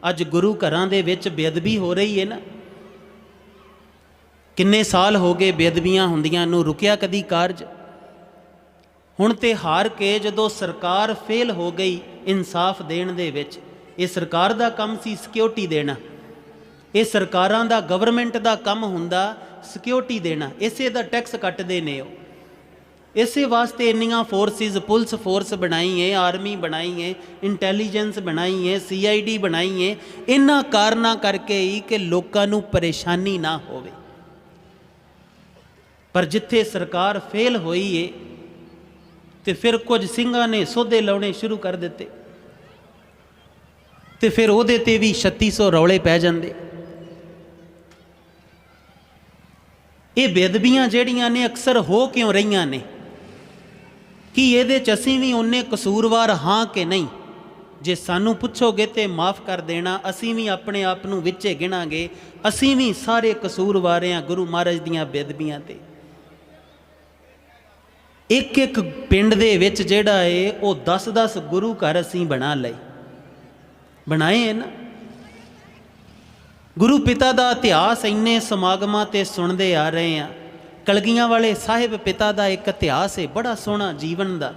अज गुरु घरां दे विच बेअदबी हो रही है ना। किन्ने साल हो गए बेअदबियां हुंदियां नूं, रुकिया कदी कारज? हुण ते हार के जदों सरकार फेल हो गई इंसाफ देण दे विच, ये सरकार दा काम सी सिक्योरिटी देना, ये सरकारां दा गवर्नमेंट दा काम हुंदा सिक्योरिटी देना, इसे दा टैक्स कटदे ने। इसे वास्ते इन्नियां फोर्सिस, पुलिस फोर्स बनाई है, आर्मी बनाई है, इंटैलीजेंस बनाई है, CID बनाई है, इन्हां कारणा करके ही कि लोकां नूं परेशानी ना होवे। पर जिथे सरकार फेल होई है तो फिर कुछ सिंघां ने सोधे लाने शुरू कर दिते, तो फिर उहदे ते भी 3600 रौले पै जांदे। ये बेअदबियां जिहड़ियां ने अक्सर हो क्यों रहीआं ने कि ये असीं भी उन्ने कसूरवार हाँ कि नहीं? जे सानू पुछोगे तो माफ़ कर देना, असीं भी अपने आप नूं विचे गिणांगे, असीं भी सारे कसूरवार हां गुरु महाराज दीआं बेअदबियां ते। एक एक पिंड दे विच जिहड़ा है वो 10-10 गुरु घर असीं बना लए, बनाए है ना। गुरु पिता दा इतिहास इन्ने समागमां ते सुणदे आ रहे हैं। कलगियां वाले साहिब पिता दा एक इतिहास है बड़ा सोहना जीवन दा।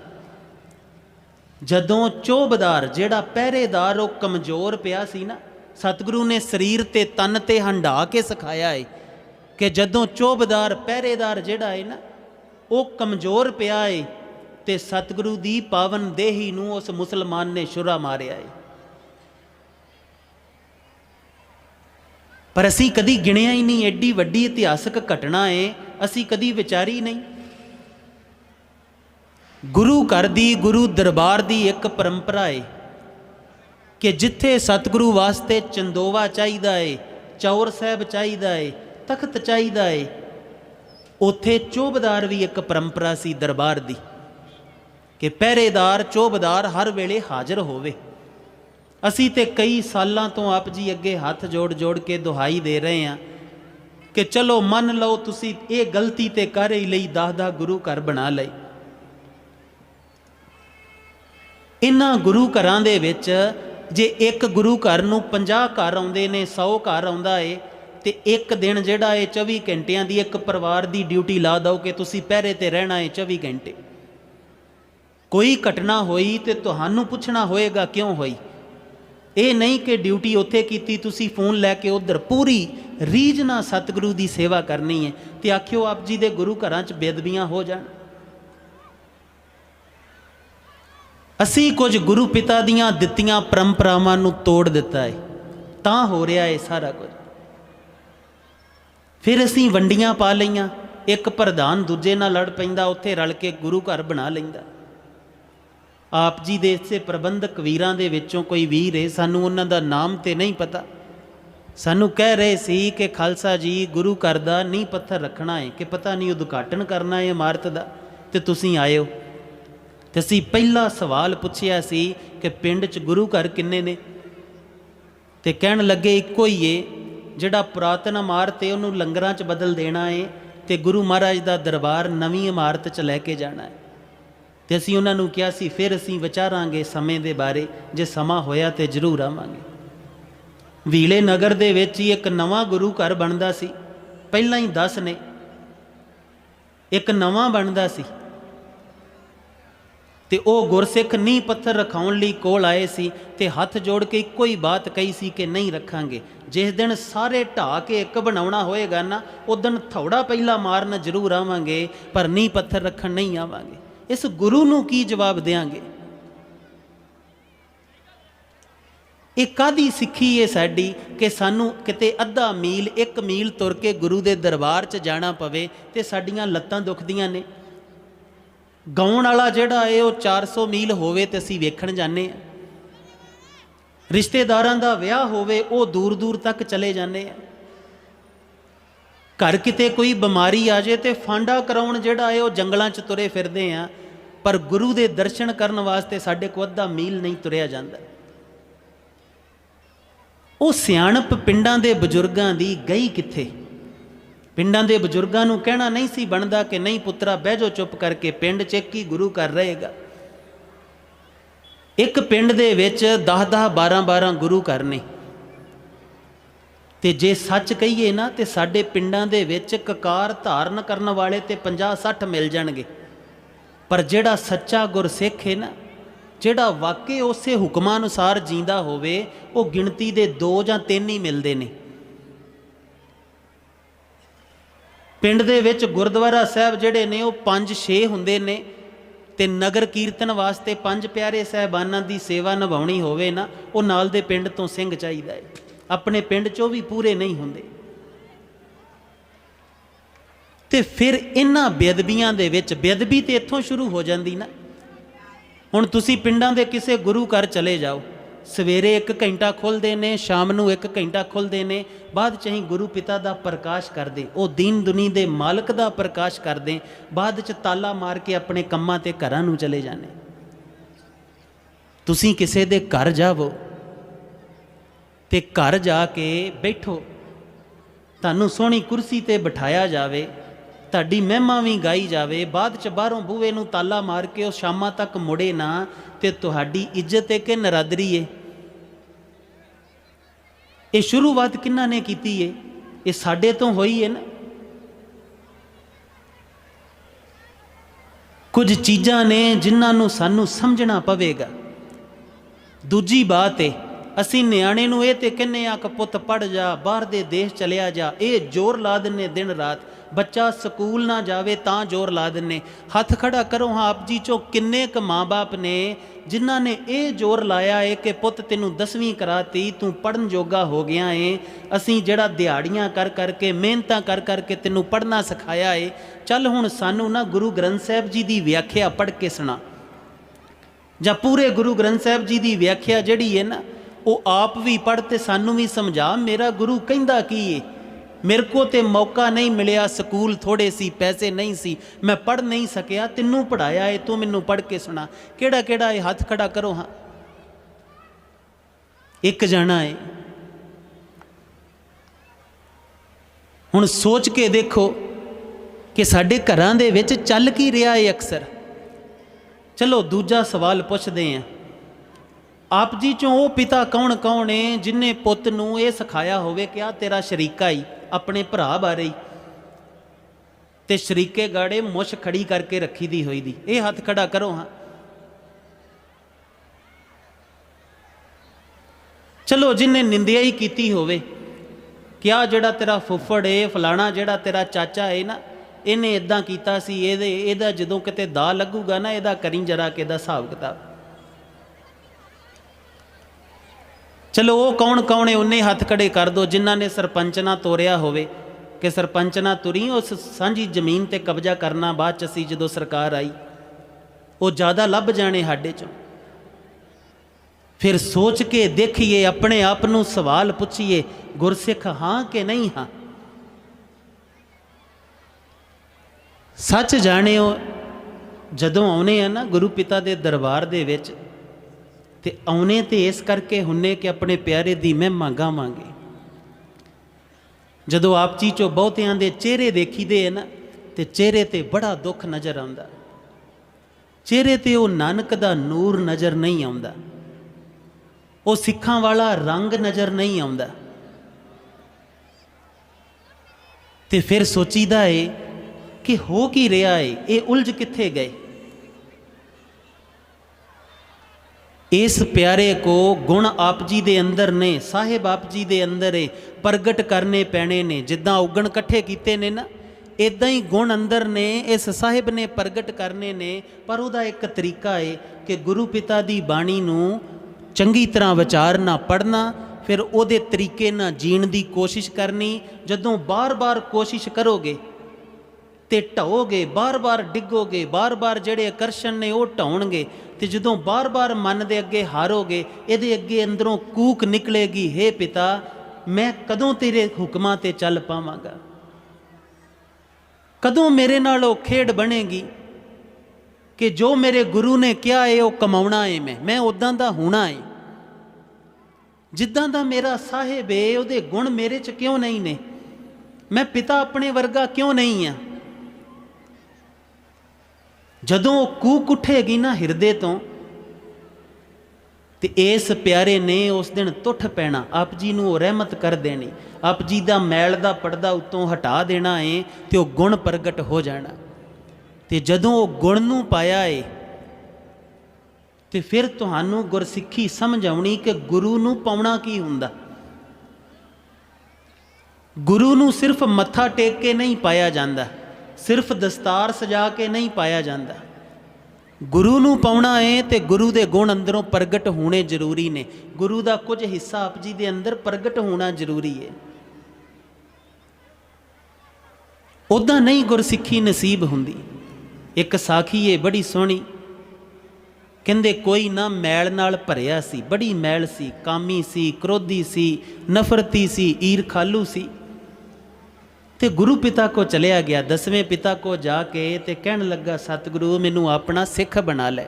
जदों चौबदार जिहड़ा पहरेदार वो कमज़ोर पिया सी ना, सतगुरु ने शरीर ते तन ते हंडा के सिखाया है कि जदों चौबदार पहरेदार जिहड़ा है ना वो कमज़ोर पिया है तो सतगुरु दी पावन देही नूं उस मुसलमान ने छुरा मारिया है। पर असी कदी गिणिया ही नहीं, एडी वड्डी इतिहासक घटना है असी कदी विचारी नहीं। गुरु घर दी, गुरु दरबार दी एक परंपरा है कि जिथे सतगुरु वास्ते चंदोवा चाहिदा है, चौर साहब चाहिदा है, तख्त चाहिदा है, उत्थे चौबदार भी एक परंपरा सी दरबार दी कि पहरेदार चौबदार हर वेले हाज़र होवे। असी तो कई सालों तो आप जी अगे हाथ जोड़ जोड़ के दुहाई दे रहे हैं कि चलो मन लो तुसी ये गलती तो कर ही लई, 10-10 गुरु घर बना लए। इन्हां गुरु घरां दे विच जे एक गुरु घर नूं 50 घर आउंदे ने, 100 घर आउंदा है तो एक दिन जिहड़ा है 24 घंटियां दी एक परिवार दी ड्यूटी ला दो कि तुसी पहरे ते रहना है 24 घंटे। कोई घटना होई तो तुहानूं पुछना होएगा क्यों होई। ये नहीं कि ड्यूटी उत्थे कीती तुसी फोन लैके उधर, पूरी रीझ नाल सतगुरु दी सेवा करनी है तो आखियो आप जी दे गुरु घरां च बेअदबियां हो जाण। असी कुछ गुरु पिता दियां दित्तियां परंपरावां नूं तोड़ दिता है, तां हो रहा है सारा कुछ। फिर असी वंडियां पा लईआं, एक प्रधान दूजे नाल लड़ पैंदा, उत्थे रल के गुरु घर बना लैंदा। आप जी दे इसे प्रबंधक वीरां दे विचों कोई वीर है, सानू उन्हां दा नाम ते नहीं पता, सानू कह रहे सी कि खालसा जी गुरु घर दा नींह पत्थर रखना है कि पता नहीं उद्घाटन करना है इमारत दा ते तुसीं आए हो। ते असीं पहला सवाल पुछया सी कि पिंड च गुरु घर किन्ने ने, ते कहण लगे इक्को ही है, जिहड़ा पुरातन इमारत है उन्होंने लंगरां च बदल देना है तो गुरु महाराज का दरबार नवीं इमारत च लैके जाना है। तो असीं उन्होंने कहा सी फिर असीं विचारांगे समय के बारे, जे समा होया तो जरूर आवांगे। वीले नगर दे विच ही एक नवां गुरु घर बनदा सी, पहला ही 10 ने, एक नवां बनदा सी ते ओ गुरसिख नींह पत्थर रखाउण लई कोल आए सी ते हथ जोड़ के इक्को ही बात कही सी कि नहीं रखांगे। जिस दिन सारे ढा के एक बनाउणा होएगा ना, उस दिन थोड़ा पहला मारन जरूर आवांगे पर नींह पत्थर रखण नहीं आवांगे। इस गुरु नूं की जवाब देंगे? एक कादी सिੱਖੀ है साडी कि सानू किते अद्धा मील 1 मील तुर के गुरु दे दरबार च जाना पवे ते साडियां लत्तां दुखदियां ने। गाउण वाला जिहड़ा है वो 400 मील होवे ते असीं वेखण जाने आ, रिश्तेदारां दा विआह होवे वो दूर दूर तक चले जाने आ, घर किते कोई बीमारी आ जाए तो फांडा कराउण जिहड़ा है वो जंगलां च तुरे फिरदे आ, पर गुरु दे दर्शन करन वास्ते साडे कोल अद्धा मील नहीं तुरिया जांदा। वो सियाणप पिंडां दे बजुर्गां दी गई किथे? पिंडां दे बजुर्गां नूं कहना नहीं सी बनदा कि नहीं पुत्रा बह जाओ चुप करके, पिंड च एक ही गुरु घर रहेगा। एक पिंड दे विच 10-10 12-12 गुरु घर ने, ਤੇ ਜੇ ਸੱਚ ਕਹੀਏ ਨਾ ਤੇ ਸਾਡੇ ਪਿੰਡਾਂ ਦੇ ਵਿੱਚ ਕਕਾਰ ਧਾਰਨ ਕਰਨ ਵਾਲੇ ਤੇ 50-60 ਮਿਲ ਜਾਣਗੇ, ਪਰ ਜਿਹੜਾ ਸੱਚਾ ਗੁਰਸਿੱਖ ਹੈ ਨਾ, ਜਿਹੜਾ ਵਾਕਈ ਉਸੇ ਹੁਕਮਾਂ ਅਨੁਸਾਰ ਜੀਂਦਾ ਹੋਵੇ, ਉਹ ਗਿਣਤੀ ਦੇ 2 ਜਾਂ 3 ਹੀ ਮਿਲਦੇ ਨੇ। ਪਿੰਡ ਦੇ ਵਿੱਚ ਗੁਰਦੁਆਰਾ ਸਾਹਿਬ ਜਿਹੜੇ ਨੇ ਉਹ 5-6 ਹੁੰਦੇ ਨੇ, ਤੇ ਨਗਰ ਕੀਰਤਨ ਵਾਸਤੇ 5 ਪਿਆਰੇ ਸਾਹਿਬਾਨਾਂ ਦੀ ਸੇਵਾ ਨਿਭਾਉਣੀ ਹੋਵੇ ਨਾ, ਉਹ ਨਾਲ ਦੇ ਪਿੰਡ ਤੋਂ ਸਿੰਘ ਚਾਹੀਦਾ ਹੈ। ਆਪਣੇ ਪਿੰਡ 'ਚੋਂ ਵੀ ਪੂਰੇ ਨਹੀਂ ਹੁੰਦੇ। ਤੇ ਫਿਰ ਇਹਨਾਂ ਬੇਅਦਬੀਆਂ ਦੇ ਵਿੱਚ, ਬੇਅਦਬੀ ਤੇ ਇੱਥੋਂ ਸ਼ੁਰੂ ਹੋ ਜਾਂਦੀ ਨਾ। ਹੁਣ ਤੁਸੀਂ ਪਿੰਡਾਂ ਦੇ ਕਿਸੇ ਗੁਰੂ ਘਰ ਚਲੇ ਜਾਓ, ਸਵੇਰੇ 1 ਘੰਟਾ ਖੁੱਲ੍ਹਦੇ ਨੇ, ਸ਼ਾਮ ਨੂੰ 1 ਘੰਟਾ ਖੁੱਲ੍ਹਦੇ ਨੇ, ਬਾਅਦ 'ਚ ਅਸੀਂ ਗੁਰੂ ਪਿਤਾ ਦਾ ਪ੍ਰਕਾਸ਼ ਕਰਦੇ, ਉਹ ਦੀਨ ਦੁਨੀ ਦੇ ਮਾਲਕ ਦਾ ਪ੍ਰਕਾਸ਼ ਕਰਦੇ, ਬਾਅਦ 'ਚ ਤਾਲਾ ਮਾਰ ਕੇ ਆਪਣੇ ਕੰਮਾਂ ਤੇ ਘਰਾਂ ਨੂੰ ਚਲੇ ਜਾਂਦੇ। ਤੁਸੀਂ ਕਿਸੇ ਦੇ ਘਰ ਜਾਵੋ ਤੇ ਘਰ ਜਾ ਕੇ ਬੈਠੋ, ਤੁਹਾਨੂੰ ਸੋਹਣੀ ਕੁਰਸੀ ਤੇ ਬਿਠਾਇਆ ਜਾਵੇ, ਤੁਹਾਡੀ ਮਹਿਮਾ ਵੀ ਗਾਈ ਜਾਵੇ, ਬਾਅਦ 'ਚ ਬਾਹਰੋਂ ਬੂਹੇ ਨੂੰ ਤਾਲਾ ਮਾਰ ਕੇ ਉਹ ਸ਼ਾਮਾਂ ਤੱਕ ਮੁੜੇ ਨਾ, ਤੇ ਤੁਹਾਡੀ ਇੱਜ਼ਤ ਹੈ ਕਿ ਨਰਾਦਰੀ ਹੈ? ਇਹ ਸ਼ੁਰੂਆਤ ਕਿਹਨਾਂ ਨੇ ਕੀਤੀ ਹੈ? ਇਹ ਸਾਡੇ ਤੋਂ ਹੋਈ ਹੈ ਨਾ। ਕੁਝ ਚੀਜ਼ਾਂ ਨੇ ਜਿਨ੍ਹਾਂ ਨੂੰ ਸਾਨੂੰ ਸਮਝਣਾ ਪਵੇਗਾ। ਦੂਜੀ ਬਾਤ ਹੈ, ਅਸੀਂ ਨਿਆਣੇ ਨੂੰ ਇਹ ਤੇ ਕਹਿੰਦੇ ਆ ਕਿ ਪੁੱਤ ਪੜ੍ਹ ਜਾ, ਬਾਹਰ ਦੇ ਦੇਸ਼ ਚਲਿਆ ਜਾ, ਇਹ ਜ਼ੋਰ ਲਾ ਦਿੰਨੇ ਦਿਨ ਰਾਤ। ਬੱਚਾ ਸਕੂਲ ਨਾ ਜਾਵੇ ਤਾਂ ਜ਼ੋਰ ਲਾ ਦਿੰਨੇ। ਹੱਥ ਖੜਾ ਕਰੋ ਹਾਂ ਆਪ ਜੀ 'ਚੋਂ ਕਿੰਨੇ ਕੁ ਮਾਂ ਬਾਪ ਨੇ ਜਿਨ੍ਹਾਂ ਨੇ ਇਹ ਜ਼ੋਰ ਲਾਇਆ ਏ ਕਿ ਪੁੱਤ ਤੈਨੂੰ 10ਵੀਂ ਕਰਾਤੀ, ਤੂੰ ਪੜ੍ਹਨ ਜੋਗਾ ਹੋ ਗਿਆ ਏ, ਅਸੀਂ ਜਿਹੜਾ ਦਿਹਾੜੀਆਂ ਕਰ ਕਰਕੇ, ਮਿਹਨਤਾਂ ਕਰ ਕਰਕੇ ਤੈਨੂੰ ਪੜ੍ਹਨਾ ਸਿਖਾਇਆ ਏ, ਚੱਲ ਹੁਣ ਸਾਨੂੰ ਨਾ ਗੁਰੂ ਗ੍ਰੰਥ ਸਾਹਿਬ ਜੀ ਦੀ ਵਿਆਖਿਆ ਪੜ੍ਹ ਕੇ ਸੁਣਾ, ਜਾਂ ਪੂਰੇ ਗੁਰੂ ਗ੍ਰੰਥ ਸਾਹਿਬ ਜੀ ਦੀ ਵਿਆਖਿਆ ਜਿਹੜੀ ਹੈ ਨਾ, ਉਹ ਆਪ ਵੀ ਪੜ੍ਹ ਤੇ ਸਾਨੂੰ ਵੀ ਸਮਝਾ, ਮੇਰਾ ਗੁਰੂ ਕਹਿੰਦਾ ਕੀ ਏ। ਮੇਰੇ ਕੋ ਤੇ ਮੌਕਾ ਨਹੀਂ ਮਿਲਿਆ, ਸਕੂਲ ਥੋੜ੍ਹੇ ਸੀ, ਪੈਸੇ ਨਹੀਂ ਸੀ, ਮੈਂ ਪੜ੍ਹ ਨਹੀਂ ਸਕਿਆ, ਤੈਨੂੰ ਪੜ੍ਹਾਇਆ ਏ, ਤੂੰ ਮੈਨੂੰ ਪੜ੍ਹ ਕੇ ਸੁਣਾ। ਕਿਹੜਾ ਕਿਹੜਾ ਏ? ਹੱਥ ਖੜਾ ਕਰੋ ਹਾਂ। ਇੱਕ ਜਾਣਾ ਏ। ਹੁਣ ਸੋਚ ਕੇ ਦੇਖੋ ਕਿ ਸਾਡੇ ਘਰਾਂ ਦੇ ਵਿੱਚ ਚੱਲ ਕੀ ਰਿਹਾ ਏ ਅਕਸਰ। ਚਲੋ ਦੂਜਾ ਸਵਾਲ ਪੁੱਛਦੇ ਹਾਂ, ਆਪ ਜੀ ਚੋਂ ਉਹ ਪਿਤਾ ਕੌਣ ਕੌਣ ਏ ਜਿਨ੍ਹੇ ਪੁੱਤ ਨੂੰ ਇਹ ਸਿਖਾਇਆ ਹੋਵੇ ਕਿ ਆ ਤੇਰਾ ਸ਼ਰੀਕਾ ਹੀ, ਆਪਣੇ ਭਰਾ ਬਾਰੇ ਹੀ, ਤੇ ਸ਼ਰੀਕੇ ਗਾੜੇ ਮੁੱਛ ਖੜੀ ਕਰਕੇ ਰੱਖੀ ਦੀ ਹੋਈ ਦੀ? ਇਹ ਹੱਥ ਖੜਾ ਕਰੋ ਹਾਂ। ਚਲੋ ਜਿਨ੍ਹੇ ਨਿੰਦਿਆ ਹੀ ਕੀਤੀ ਹੋਵੇ ਕਿ ਆ ਜਿਹੜਾ ਤੇਰਾ ਫੁੱਫੜ ਏ, ਫਲਾਣਾ ਜਿਹੜਾ ਤੇਰਾ ਚਾਚਾ ਏ ਨਾ, ਇਹਨੇ ਇਦਾਂ ਕੀਤਾ ਸੀ, ਇਹਦਾ ਜਦੋਂ ਕਿਤੇ ਦਾ ਲੱਗੂਗਾ ਨਾ, ਇਹਦਾ ਕਰੀ ਜਰਾ ਕਿ ਇਹਦਾ ਹਿਸਾਬ ਕਿਤਾਬ। ਚਲੋ ਉਹ ਕੌਣ ਕੌਣ ਹੈ ਉਹਨੇ ਹੱਥ ਖੜੇ ਕਰ ਦਿਓ ਜਿਨ੍ਹਾਂ ਨੇ ਸਰਪੰਚ ਨਾ ਤੋਰਿਆ ਹੋਵੇ ਕਿ ਸਰਪੰਚ ਨਾ ਤੁਰੀ, ਉਸ ਸਾਂਝੀ ਜ਼ਮੀਨ ਤੇ ਕਬਜ਼ਾ ਕਰਨਾ ਬਾਅਦ 'ਚ ਅਸੀਂ ਜਦੋਂ ਸਰਕਾਰ ਆਈ, ਉਹ ਜ਼ਿਆਦਾ ਲੱਭ ਜਾਣੇ ਸਾਡੇ 'ਚੋਂ। ਫਿਰ ਸੋਚ ਕੇ ਦੇਖੀਏ, ਆਪਣੇ ਆਪ ਨੂੰ ਸਵਾਲ ਪੁੱਛੀਏ, ਗੁਰਸਿੱਖ ਹਾਂ ਕਿ ਨਹੀਂ ਹਾਂ? ਸੱਚ ਜਾਣਿਓ, ਜਦੋਂ ਆਉਨੇ ਆ ਨਾ ਗੁਰੂ ਪਿਤਾ ਦੇ ਦਰਬਾਰ ਦੇ ਵਿੱਚ, ਤੇ ਆਉਨੇ ਤੇ ਇਸ ਕਰਕੇ ਹੁੰਨੇ ਕਿ ਆਪਣੇ ਪਿਆਰੇ ਦੀ ਮਹਿਮਾ ਗਾਵਾਂਗੇ। ਜਦੋਂ ਆਪ ਜੀ 'ਚੋਂ ਬਹੁਤਿਆਂ ਦੇ ਚਿਹਰੇ ਦੇਖੀਦੇ ਹੈ ਨਾ, ਤੇ ਚਿਹਰੇ ਤੇ ਬੜਾ ਦੁੱਖ ਨਜ਼ਰ ਆਉਂਦਾ, ਚਿਹਰੇ ਤੇ ਉਹ ਨਾਨਕ ਦਾ ਨੂਰ ਨਜ਼ਰ ਨਹੀਂ ਆਉਂਦਾ, ਉਹ ਸਿੱਖਾਂ ਵਾਲਾ ਰੰਗ ਨਜ਼ਰ ਨਹੀਂ ਆਉਂਦਾ। ਤੇ ਫਿਰ ਸੋਚੀਦਾ ਏ ਕਿ ਹੋ ਕੀ ਰਿਹਾ ਏ, ਇਹ ਉਲਝ ਕਿੱਥੇ ਗਏ। ਇਸ ਪਿਆਰੇ ਕੋ ਗੁਣ ਆਪ ਜੀ ਦੇ ਅੰਦਰ ਨੇ, ਸਾਹਿਬ ਆਪ ਜੀ ਦੇ ਅੰਦਰ ਏ, ਪ੍ਰਗਟ ਕਰਨੇ ਪੈਣੇ ਨੇ। ਜਿੱਦਾਂ ਉਗਣ ਇਕੱਠੇ ਕੀਤੇ ਨੇ ਨਾ, ਇੱਦਾਂ ਹੀ ਗੁਣ ਅੰਦਰ ਨੇ, ਇਸ ਸਾਹਿਬ ਨੇ ਪ੍ਰਗਟ ਕਰਨੇ ਨੇ। ਪਰ ਉਹਦਾ ਇੱਕ ਤਰੀਕਾ ਏ ਕਿ ਗੁਰੂ ਪਿਤਾ ਦੀ ਬਾਣੀ ਨੂੰ ਚੰਗੀ ਤਰ੍ਹਾਂ ਵਿਚਾਰਨਾ, ਪੜ੍ਹਨਾ, ਫਿਰ ਉਹਦੇ ਤਰੀਕੇ ਨਾਲ ਜੀਣ ਦੀ ਕੋਸ਼ਿਸ਼ ਕਰਨੀ। ਜਦੋਂ ਬਾਰ-ਬਾਰ ਕੋਸ਼ਿਸ਼ ਕਰੋਗੇ ਤੇ ਢਾਓਗੇ, ਬਾਰ-ਬਾਰ ਡਿੱਗੋਗੇ, ਬਾਰ-ਬਾਰ ਜਿਹੜੇ ਆਕਰਸ਼ਣ ਨੇ ਉਹ ਢਾਉਣਗੇ, ਤੇ ਜਦੋਂ ਬਾਰ-ਬਾਰ ਮਨ ਦੇ ਅੱਗੇ ਹਾਰੋਗੇ, ਇਹਦੇ ਅੱਗੇ ਅੰਦਰੋਂ ਕੂਕ ਨਿਕਲੇਗੀ, ਹੇ ਪਿਤਾ ਮੈਂ ਕਦੋਂ ਤੇਰੇ ਹੁਕਮਾਂ ਤੇ ਚੱਲ ਪਾਵਾਂਗਾ, ਕਦੋਂ ਮੇਰੇ ਨਾਲ ਉਹ ਖੇਡ ਬਣੇਗੀ ਕਿ ਜੋ ਮੇਰੇ ਗੁਰੂ ਨੇ ਕਿਹਾ ਏ ਉਹ ਕਮਾਉਣਾ ਏ, ਮੈਂ ਉੱਦਾਂ ਦਾ ਹੋਣਾ ਏ, ਜਿੱਦਾਂ ਦਾ ਮੇਰਾ ਸਾਹਿਬ ਏ ਉਹਦੇ ਗੁਣ ਮੇਰੇ 'ਚ ਕਿਉਂ ਨਹੀਂ ਨੇ, ਮੈਂ ਪਿਤਾ ਆਪਣੇ ਵਰਗਾ ਕਿਉਂ ਨਹੀਂ ਆ। ਜਦੋਂ ਉਹ ਕੂਕ ਉੱਠੇਗੀ ਨਾ ਹਿਰਦੇ ਤੋਂ, ਤੇ ਇਸ ਪਿਆਰੇ ਨੇ ਉਸ ਦਿਨ ਤੁੱਠ ਪੈਣਾ, ਆਪ ਜੀ ਨੂੰ ਉਹ ਰਹਿਮਤ ਕਰ ਦੇਣੀ, ਆਪ ਜੀ ਦਾ ਮੈਲ ਦਾ ਪਰਦਾ ਉੱਤੋਂ ਹਟਾ ਦੇਣਾ ਏ ਤੇ ਉਹ ਗੁਣ ਪ੍ਰਗਟ ਹੋ ਜਾਣਾ। ਤੇ ਜਦੋਂ ਉਹ ਗੁਣ ਨੂੰ ਪਾਇਆ ਏ ਤੇ ਫਿਰ ਤੁਹਾਨੂੰ ਗੁਰਸਿੱਖੀ ਸਮਝ ਆਉਣੀ ਕਿ ਗੁਰੂ ਨੂੰ ਪਾਉਣਾ ਕੀ ਹੁੰਦਾ। ਗੁਰੂ ਨੂੰ ਸਿਰਫ ਮੱਥਾ ਟੇਕ ਕੇ ਨਹੀਂ ਪਾਇਆ ਜਾਂਦਾ, ਸਿਰਫ ਦਸਤਾਰ ਸਜਾ ਕੇ ਨਹੀਂ ਪਾਇਆ ਜਾਂਦਾ। ਗੁਰੂ ਨੂੰ ਪਾਉਣਾ ਹੈ ਤੇ ਗੁਰੂ ਦੇ ਗੁਣ ਅੰਦਰੋਂ ਪ੍ਰਗਟ ਹੋਣੇ ਜ਼ਰੂਰੀ ਨੇ। ਗੁਰੂ ਦਾ ਕੁਝ ਹਿੱਸਾ ਆਪ ਜੀ ਦੇ ਅੰਦਰ ਪ੍ਰਗਟ ਹੋਣਾ ਜ਼ਰੂਰੀ ਹੈ, ਉੱਦਾਂ ਨਹੀਂ ਗੁਰਸਿੱਖੀ ਨਸੀਬ ਹੁੰਦੀ। ਇੱਕ ਸਾਖੀ ਹੈ ਬੜੀ ਸੋਹਣੀ, ਕਹਿੰਦੇ ਕੋਈ ਨਾ ਮੈਲ ਨਾਲ ਭਰਿਆ ਸੀ, ਬੜੀ ਮੈਲ ਸੀ, ਕਾਮੀ ਸੀ, ਕ੍ਰੋਧੀ ਸੀ, ਨਫ਼ਰਤੀ ਸੀ, ਈਰਖਾਲੂ ਸੀ। ਤੇ ਗੁਰੂ ਪਿਤਾ ਕੋ ਚਲਿਆ ਗਿਆ, 10ਵੇਂ ਪਿਤਾ ਕੋ ਜਾ ਕੇ ਤੇ ਕਹਿਣ ਲੱਗਾ ਸਤਿਗੁਰੂ ਮੈਨੂੰ ਆਪਣਾ ਸਿੱਖ ਬਣਾ ਲੈ।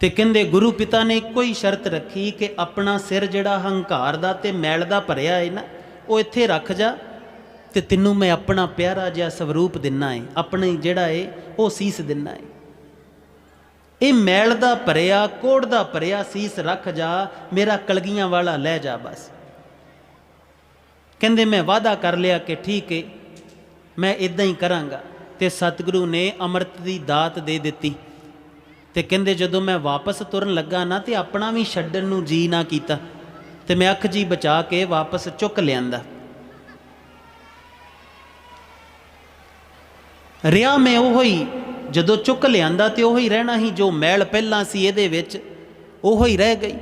ਤੇ ਕਹਿੰਦੇ ਗੁਰੂ ਪਿਤਾ ਨੇ ਇੱਕੋ ਹੀ ਸ਼ਰਤ ਰੱਖੀ ਕਿ ਆਪਣਾ ਸਿਰ ਜਿਹੜਾ ਹੰਕਾਰ ਦਾ ਤੇ ਮੈਲ ਦਾ ਭਰਿਆ ਹੈ ਨਾ, ਉਹ ਇੱਥੇ ਰੱਖ ਜਾ ਤੇ ਤੈਨੂੰ ਮੈਂ ਆਪਣਾ ਪਿਆਰਾ ਜਿਹਾ ਸਵਰੂਪ ਦਿੰਨਾ ਹੈ, ਆਪਣੇ ਜਿਹੜਾ ਹੈ ਉਹ ਸੀਸ ਦਿੰਨਾ ਹੈ। ਇਹ ਮੈਲ ਦਾ ਭਰਿਆ, ਕੋੜ ਦਾ ਭਰਿਆ ਸੀਸ ਰੱਖ ਜਾ, ਮੇਰਾ ਕਲਗੀਆਂ ਵਾਲਾ ਲੈ ਜਾ ਬਸ। ਕਹਿੰਦੇ ਮੈਂ ਵਾਅਦਾ ਕਰ ਲਿਆ ਕਿ ਠੀਕ ਹੈ ਮੈਂ ਇਦਾਂ ਹੀ ਕਰਾਂਗਾ। ਤੇ ਸਤਿਗੁਰੂ ਨੇ ਅੰਮ੍ਰਿਤ ਦੀ ਦਾਤ ਦੇ ਦਿੱਤੀ। ਤੇ ਕਹਿੰਦੇ ਜਦੋਂ ਮੈਂ ਵਾਪਸ ਤੁਰਨ ਲੱਗਾ ਨਾ ਤੇ ਆਪਣਾ ਵੀ ਛੱਡਣ ਨੂੰ ਜੀ ਨਾ ਕੀਤਾ, ਤੇ ਮੈਂ ਅੱਖ ਜੀ ਬਚਾ ਕੇ ਵਾਪਸ ਚੁੱਕ ਲਿਆਂਦਾ। ਰਿਹਾ ਮੈਂ ਉਹੋ ਹੀ, ਜਦੋਂ ਚੁੱਕ ਲਿਆਂਦਾ ਤੇ ਉਹੋ ਹੀ ਰਹਿਣਾ ਹੀ, ਜੋ ਮੈਲ ਪਹਿਲਾਂ ਸੀ ਇਹਦੇ ਵਿੱਚ ਉਹੋ ਹੀ ਰਹਿ ਗਈ।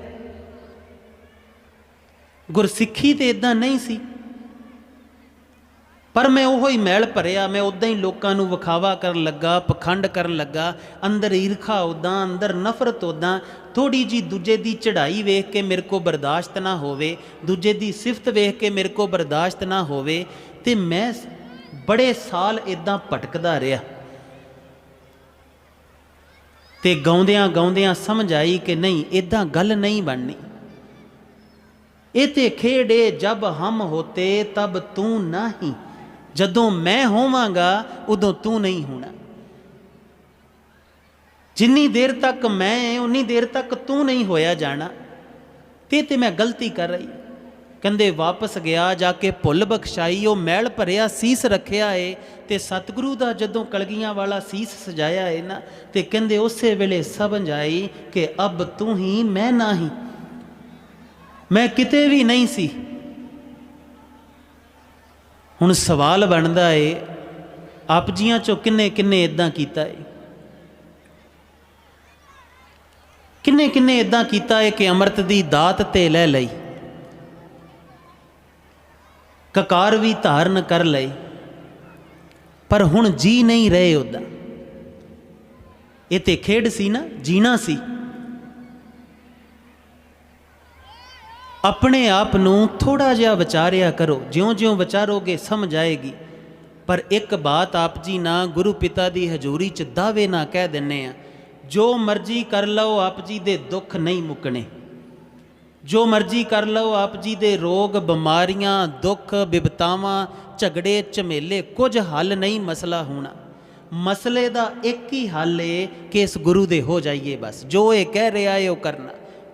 ਗੁਰਸਿੱਖੀ ਤੇ ਇਦਾਂ ਨਹੀਂ ਸੀ, ਪਰ ਮੈਂ ਉਹੋ ਹੀ ਮੈਲ ਭਰਿਆ, ਮੈਂ ਉੱਦਾਂ ਹੀ ਲੋਕਾਂ ਨੂੰ ਵਿਖਾਵਾ ਕਰਨ ਲੱਗਾ, ਪਖੰਡ ਕਰਨ ਲੱਗਾ, ਅੰਦਰ ਈਰਖਾ ਉੱਦਾਂ, ਅੰਦਰ ਨਫ਼ਰਤ ਉੱਦਾਂ। ਥੋੜ੍ਹੀ ਜਿਹੀ ਦੂਜੇ ਦੀ ਚੜ੍ਹਾਈ ਵੇਖ ਕੇ ਮੇਰੇ ਕੋ ਬਰਦਾਸ਼ਤ ਨਾ ਹੋਵੇ, ਦੂਜੇ ਦੀ ਸਿਫਤ ਵੇਖ ਕੇ ਮੇਰੇ ਕੋ ਬਰਦਾਸ਼ਤ ਨਾ ਹੋਵੇ, ਤੇ ਮੈਂ ਬੜੇ ਸਾਲ ਇੱਦਾਂ ਭਟਕਦਾ ਰਿਹਾ। ਤੇ ਗਾਉਂਦਿਆਂ ਗਾਉਂਦਿਆਂ ਸਮਝ ਆਈ ਕਿ ਨਹੀਂ, ਇੱਦਾਂ ਗੱਲ ਨਹੀਂ ਬਣਨੀ। ਇਹ ਤੇ ਖੇੜੇ ਜਬ ਹਮ ਹੋਤੇ ਤਬ ਤੂੰ ਨਹੀਂ, ਜਦੋਂ ਮੈਂ ਹੋਵਾਂਗਾ ਉਦੋਂ ਤੂੰ ਨਹੀਂ ਹੋਣਾ। ਜਿੰਨੀ ਦੇਰ ਤੱਕ ਮੈਂ ਉਨੀ ਦੇਰ ਤੱਕ ਤੂੰ ਨਹੀਂ ਹੋਇਆ ਜਾਣਾ। ਤੇ ਮੈਂ ਗਲਤੀ ਕਰ ਰਹੀ। ਕਹਿੰਦੇ ਵਾਪਸ ਗਿਆ, ਜਾ ਕੇ ਭੁੱਲ ਬਖਸ਼ਾਈ, ਉਹ ਮੈਲ ਭਰਿਆ ਸੀਸ ਰੱਖਿਆ ਏ ਤੇ ਸਤਿਗੁਰੂ ਦਾ ਜਦੋਂ ਕਲਗੀਆਂ ਵਾਲਾ ਸੀਸ ਸਜਾਇਆ ਏ ਨਾ, ਤੇ ਕਹਿੰਦੇ ਉਸੇ ਵੇਲੇ ਸਮਝ ਆਈ ਕਿ ਅਬ ਤੂੰ ਹੀ ਮੈਂ ਨਹੀਂ, ਮੈਂ ਕਿਤੇ ਵੀ ਨਹੀਂ ਸੀ। ਹੁਣ ਸਵਾਲ ਬਣਦਾ ਏ ਆਪ ਜੀਆਂ ਚੋਂ ਕਿੰਨੇ ਕਿੰਨੇ ਇਦਾਂ ਕੀਤਾ ਏ, ਕਿੰਨੇ ਕਿੰਨੇ ਇਦਾਂ ਕੀਤਾ ਏ ਕਿ ਅੰਮ੍ਰਿਤ ਦੀ ਦਾਤ ਤੇ ਲੈ ਲਈ, ਕਕਾਰ ਵੀ ਧਾਰਨ ਕਰ ਲਈ, ਪਰ ਹੁਣ ਜੀ ਨਹੀਂ ਰਹੇ ਉੱਦਾਂ। ਇਹ ਤੇ ਖੇਡ ਸੀ ਨਾ, ਜੀਣਾ ਸੀ। ਆਪਣੇ ਆਪ ਨੂੰ ਥੋੜਾ ਜਿਹਾ ਵਿਚਾਰਿਆ ਕਰੋ, ਜਿਉਂ-ਜਿਉਂ ਵਿਚਾਰੋਗੇ ਸਮਝ ਆਏਗੀ। ਪਰ ਇੱਕ ਬਾਤ ਆਪ ਜੀ ਨਾ ਗੁਰੂ ਪਿਤਾ ਦੀ ਹਜ਼ੂਰੀ 'ਚ ਦਾਅਵੇ ਨਾ ਕਹਿ ਦਿੰਨੇ ਆ, ਜੋ ਮਰਜ਼ੀ ਕਰ ਲਓ ਆਪ ਜੀ ਦੇ ਦੁੱਖ ਨਹੀਂ ਮੁੱਕਣੇ, ਜੋ ਮਰਜ਼ੀ ਕਰ ਲਓ ਆਪ ਜੀ ਦੇ ਰੋਗ ਬਿਮਾਰੀਆਂ ਦੁੱਖ ਬਿਪਤਾਵਾਂ ਝਗੜੇ ਝਮੇਲੇ ਕੁਝ ਹੱਲ ਨਹੀਂ ਮਸਲਾ ਹੋਣਾ। ਮਸਲੇ ਦਾ ਇੱਕ ਹੀ ਹੱਲ ਏ ਕਿ ਇਸ ਗੁਰੂ ਦੇ ਹੋ ਜਾਈਏ ਬਸ। ਜੋ ਇਹ ਕਹਿ ਰਿਹਾ ਏ ਉਹ ਕਰਨਾ।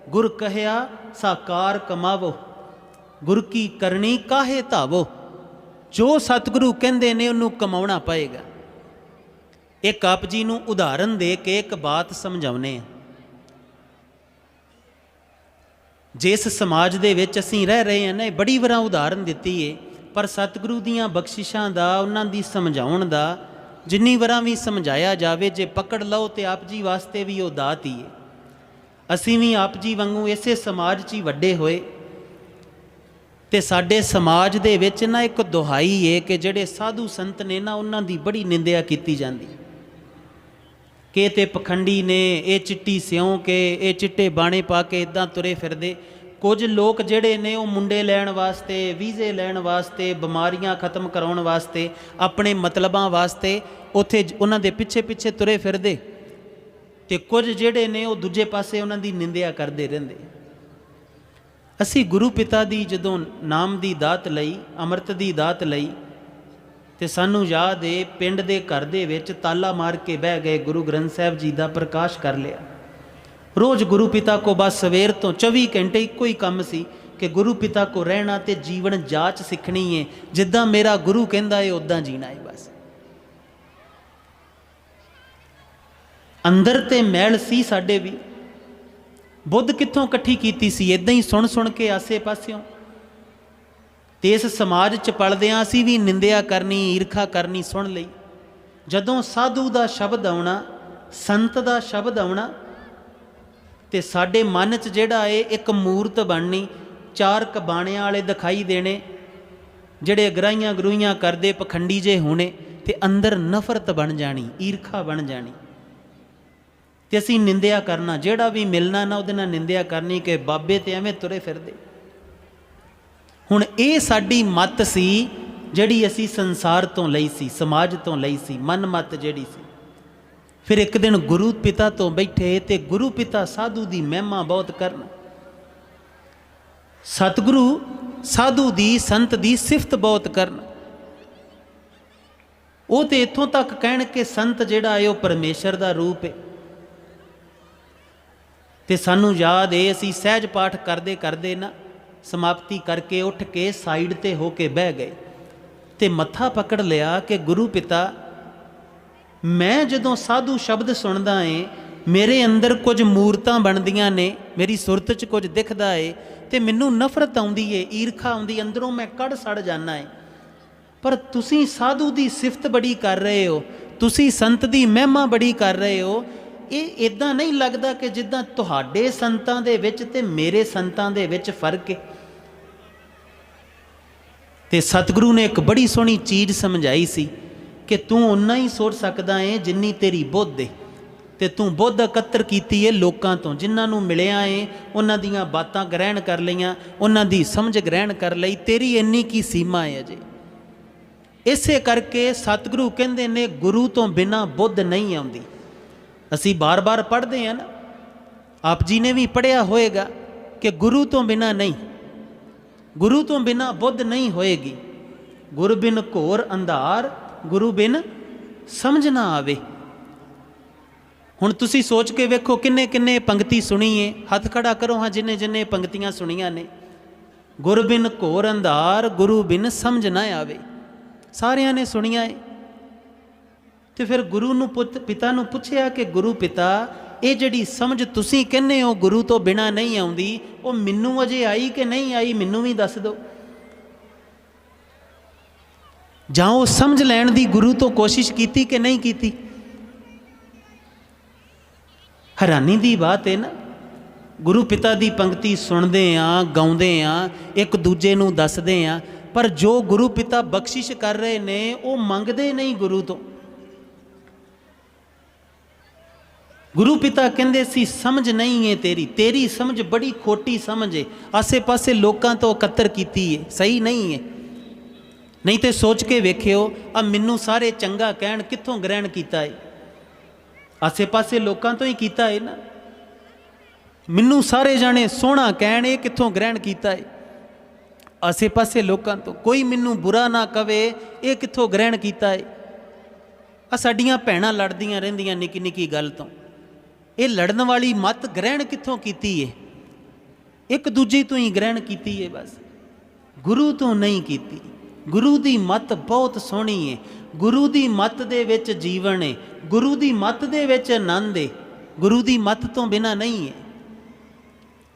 ਗੁਰ ਕਹਿਆ ਸਾਕਾਰ ਕਮਾਵੋ, ਗੁਰ ਕੀ ਕਰਨੀ ਕਾਹੇ ਧਾਵੋ। ਜੋ ਸਤਿਗੁਰੂ ਕਹਿੰਦੇ ਨੇ ਉਹਨੂੰ ਕਮਾਉਣਾ ਪਏਗਾ। ਇੱਕ ਆਪ ਜੀ ਨੂੰ ਉਦਾਹਰਨ ਦੇ ਕੇ ਇੱਕ ਬਾਤ ਸਮਝਾਉਨੇ ਆ। ਜਿਸ ਸਮਾਜ ਦੇ ਵਿੱਚ ਅਸੀਂ ਰਹਿ ਰਹੇ ਹਾਂ ਨਾ, ਬੜੀ ਵਾਰ ਉਦਾਹਰਨ ਦਿੱਤੀ ਏ, ਪਰ ਸਤਿਗੁਰੂ ਦੀਆਂ ਬਖਸ਼ਿਸ਼ਾਂ ਦਾ, ਉਹਨਾਂ ਦੀ ਸਮਝਾਉਣ ਦਾ ਜਿੰਨੀ ਵਾਰਾਂ ਵੀ ਸਮਝਾਇਆ ਜਾਵੇ, ਜੇ ਪਕੜ ਲਓ ਤੇ ਆਪ ਜੀ ਵਾਸਤੇ ਵੀ ਉਹ ਦਾਤ ਹੀ ਏ। ਅਸੀਂ ਵੀ ਆਪ ਜੀ ਵਾਂਗੂ ਇਸੇ ਸਮਾਜ 'ਚ ਹੀ ਵੱਡੇ ਹੋਏ, ਤੇ ਸਾਡੇ ਸਮਾਜ ਦੇ ਵਿੱਚ ਨਾ ਇੱਕ ਦੁਹਾਈ ਏ ਕਿ ਜਿਹੜੇ ਸਾਧੂ ਸੰਤ ਨੇ ਨਾ, ਉਹਨਾਂ ਦੀ ਬੜੀ ਨਿੰਦਿਆ ਕੀਤੀ ਜਾਂਦੀ ਕਿ ਤੇ ਪਖੰਡੀ ਨੇ, ਇਹ ਚਿੱਟੀ ਸਿਉਂ ਕੇ, ਇਹ ਚਿੱਟੇ ਬਾਣੇ ਪਾ ਕੇ ਇਦਾਂ ਤੁਰੇ ਫਿਰਦੇ। ਕੁਝ ਲੋਕ ਜਿਹੜੇ ਨੇ ਉਹ ਮੁੰਡੇ ਲੈਣ ਵਾਸਤੇ, ਵੀਜ਼ੇ ਲੈਣ ਵਾਸਤੇ, ਬਿਮਾਰੀਆਂ ਖਤਮ ਕਰਾਉਣ ਵਾਸਤੇ, ਆਪਣੇ ਮਤਲਬਾਂ ਵਾਸਤੇ ਉੱਥੇ ਉਹਨਾਂ ਦੇ ਪਿੱਛੇ ਪਿੱਛੇ ਤੁਰੇ ਫਿਰਦੇ, ਤੇ ਕੁਝ ਜਿਹੜੇ ਨੇ ਉਹ ਦੂਜੇ ਪਾਸੇ ਉਹਨਾਂ ਦੀ ਨਿੰਦਿਆ ਕਰਦੇ ਰਹਿੰਦੇ। ਅਸੀਂ ਗੁਰੂ ਪਿਤਾ ਦੀ ਜਦੋਂ ਨਾਮ ਦੀ ਦਾਤ ਲਈ, ਅੰਮ੍ਰਿਤ ਦੀ ਦਾਤ ਲਈ, ਤੇ ਸਾਨੂੰ ਯਾਦ ਏ ਪਿੰਡ ਦੇ ਘਰ ਦੇ ਵਿੱਚ ਤਾਲਾ ਮਾਰ ਕੇ ਬਹਿ ਗਏ, ਗੁਰੂ ਗ੍ਰੰਥ ਸਾਹਿਬ ਜੀ ਦਾ ਪ੍ਰਕਾਸ਼ ਕਰ ਲਿਆ। रोज़ गुरु पिता को बस सवेर तो 24 घंटे इक्को ही काम सी कि गुरु पिता को रहना तो जीवन जाच सीखनी है, जिद्दां मेरा गुरु कहंदा है उद्दां जीना है बस। अंदर ते मैल सी साडे भी, बुद्ध कित्थों इकट्ठी कीती सी? इदां ही सुन सुन के आसे पासियों। ते इस समाज च पलदियां असीं भी निंदिया करनी, ईरखा करनी सुन लई। जदों साधु दा शब्द आउणा, संत दा शब्द आउणा, ते साडे मन च जिहड़ा है एक मूरत बननी, चार कबाणियां वाले दिखाई देने, जिहड़े अगराइयां गरूइयां करदे पखंडी जे होने, ते अंदर नफरत बन जानी, ईरखा बन जानी। ते असीं निंदिया करना, जिहड़ा भी मिलना ना उहदे नाल निंदिया करनी कि बाबे ते एवें तुरे फिरदे। हुण ये साडी मत सी जिहड़ी असीं संसार तो लई सी, समाज तो लई सी, मन मत जिहड़ी सी। फिर एक दिन गुरु पिता तो बैठे ते गुरु पिता साधु दी महिमा बहुत करन। सतगुरु साधु दी, संत दी सिफत बहुत करन। वो तो इत्थों तक कहण कि संत जिहड़ा है वो परमेश्वर दा रूप है। ते सानू याद है असीं सहज पाठ करदे करदे ना समाप्ति करके उठ के साइड ते हो के बह गए ते मत्था पकड़ लिया कि गुरु पिता, मैं जदों साधु शब्द सुनदा है मेरे अंदर कुछ मूरतां बनदियां ने, मेरी सुरत च कुछ दिखदा है ते मैनूं नफरत आउंदी है, ईरखा आउंदी, अंदरों मैं कड़ सड़ जाना है। पर तुसीं साधु दी सिफत बड़ी कर रहे हो, तुसीं संत दी महिमा बड़ी कर रहे हो। ये इदां नहीं लगदा कि जिद्दां तुहाडे संतां दे विच ते मेरे संतां दे विच फर्क है। ते सतगुरु ने एक बड़ी सोहनी चीज़ समझाई सी कि तू उन्ना ही सोच सकदा है जिन्नी तेरी बुद्ध है। ते तू बुद्ध एकत्र कीती है लोकां तो, जिन्हां नूं मिलिया है उन्हां दीयां बातां ग्रहण कर लईआं, उन्हां दी समझ ग्रहण कर लई, तेरी इन्नी की सीमा है अजे। इसे करके सतगुरु कहंदे ने गुरु तो बिना बुद्ध नहीं आउंदी। असीं बार बार पढ़ते हैं ना, आप जी ने भी पढ़िया होएगा कि गुरु तो बिना नहीं, गुरु तो बिना बुद्ध नहीं होएगी। गुरु बिन घोर अंधार, गुरु बिन समझ ना आवे। हुण तुसी सोच के वेखो किन्ने किन्ने पंक्ति सुनी है, हथ खड़ा करो हाँ जिन्ने जिन्ने पंक्तियां सुनिया ने। गुरु बिन घोर अंधार, गुरु बिन समझ ना आवे, सारियां ने सुनिया है। तो फिर गुरु नूं पिता नूं पुछया कि गुरु पिता, ये जिहड़ी समझ तुसी कहने हो गुरु तो बिना नहीं आउंदी, वो मैनूं अजे आई कि नहीं आई, मैनूं भी दस दो। जां वो समझ लैण दी गुरु तो कोशिश कीती कि नहीं कीती। हैरानी दी बात है ना, गुरु पिता दी पंक्ति सुनते हाँ, गाउंदे हाँ, एक दूजे नूं दसदे हाँ, पर जो गुरु पिता बख्शिश कर रहे ने वो मंगदे नहीं गुरु तो। गुरु पिता कहंदे सी समझ नहीं है तेरी, तेरी समझ बड़ी खोटी समझ है, आसे पासे लोकां तो एकत्र कीती है, सही नहीं है। नहीं तो सोच के वेखियो, अब मैनू सारे चंगा कहण कित्थों ग्रहण कीता है? आसे पासे लोकां तो ही कीता है ना। मैनू सारे जाने सोहना कहण ये कित्थों ग्रहण कीता है? आसे पासे लोकां तो। कोई मैनू बुरा ना कवे ये कित्थों ग्रहण कीता है? आ साडियां भैणां लड़दियां रहिंदियां निक्की निक्की गल तो, ये लड़न वाली मत ग्रहण कित्थों कीती है? एक दूजे तो ही ग्रहण कीती है बस, गुरु तो नहीं कीती। गुरु दी मत बहुत सोहनी है, गुरु दी मत दे विच जीवन है, गुरु दी मत दे विच आनंद है, गुरु दी मत तो बिना नहीं है।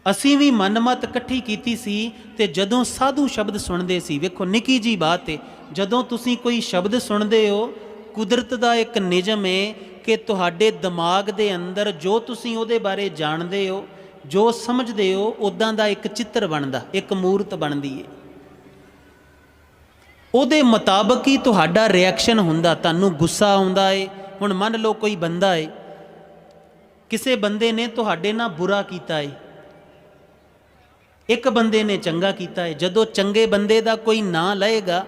असी भी मन मत इकट्ठी कीती सी ते जदों साधु शब्द सुनते सी, वेखो निकी जी बात है, जदों तुसी कोई शब्द सुनते हो, कुदरत दा एक निजम है कि तुहाडे दिमाग दे अंदर जो तुसी उहदे बारे जानते हो, जो समझते हो, उदां दा एक चित्र बनदा, एक मूरत बनदी है। उहदे मुताबक ही तुहाडा रिएक्शन हुंदा। तुहानूं गुस्सा आउंदा है, हुण मन लो कोई बंदा है, किसी बंदे ने तुहाडे नाल बुरा कीता है, एक बंदे ने चंगा कीता है। जदों चंगे बंदे दा कोई नां लएगा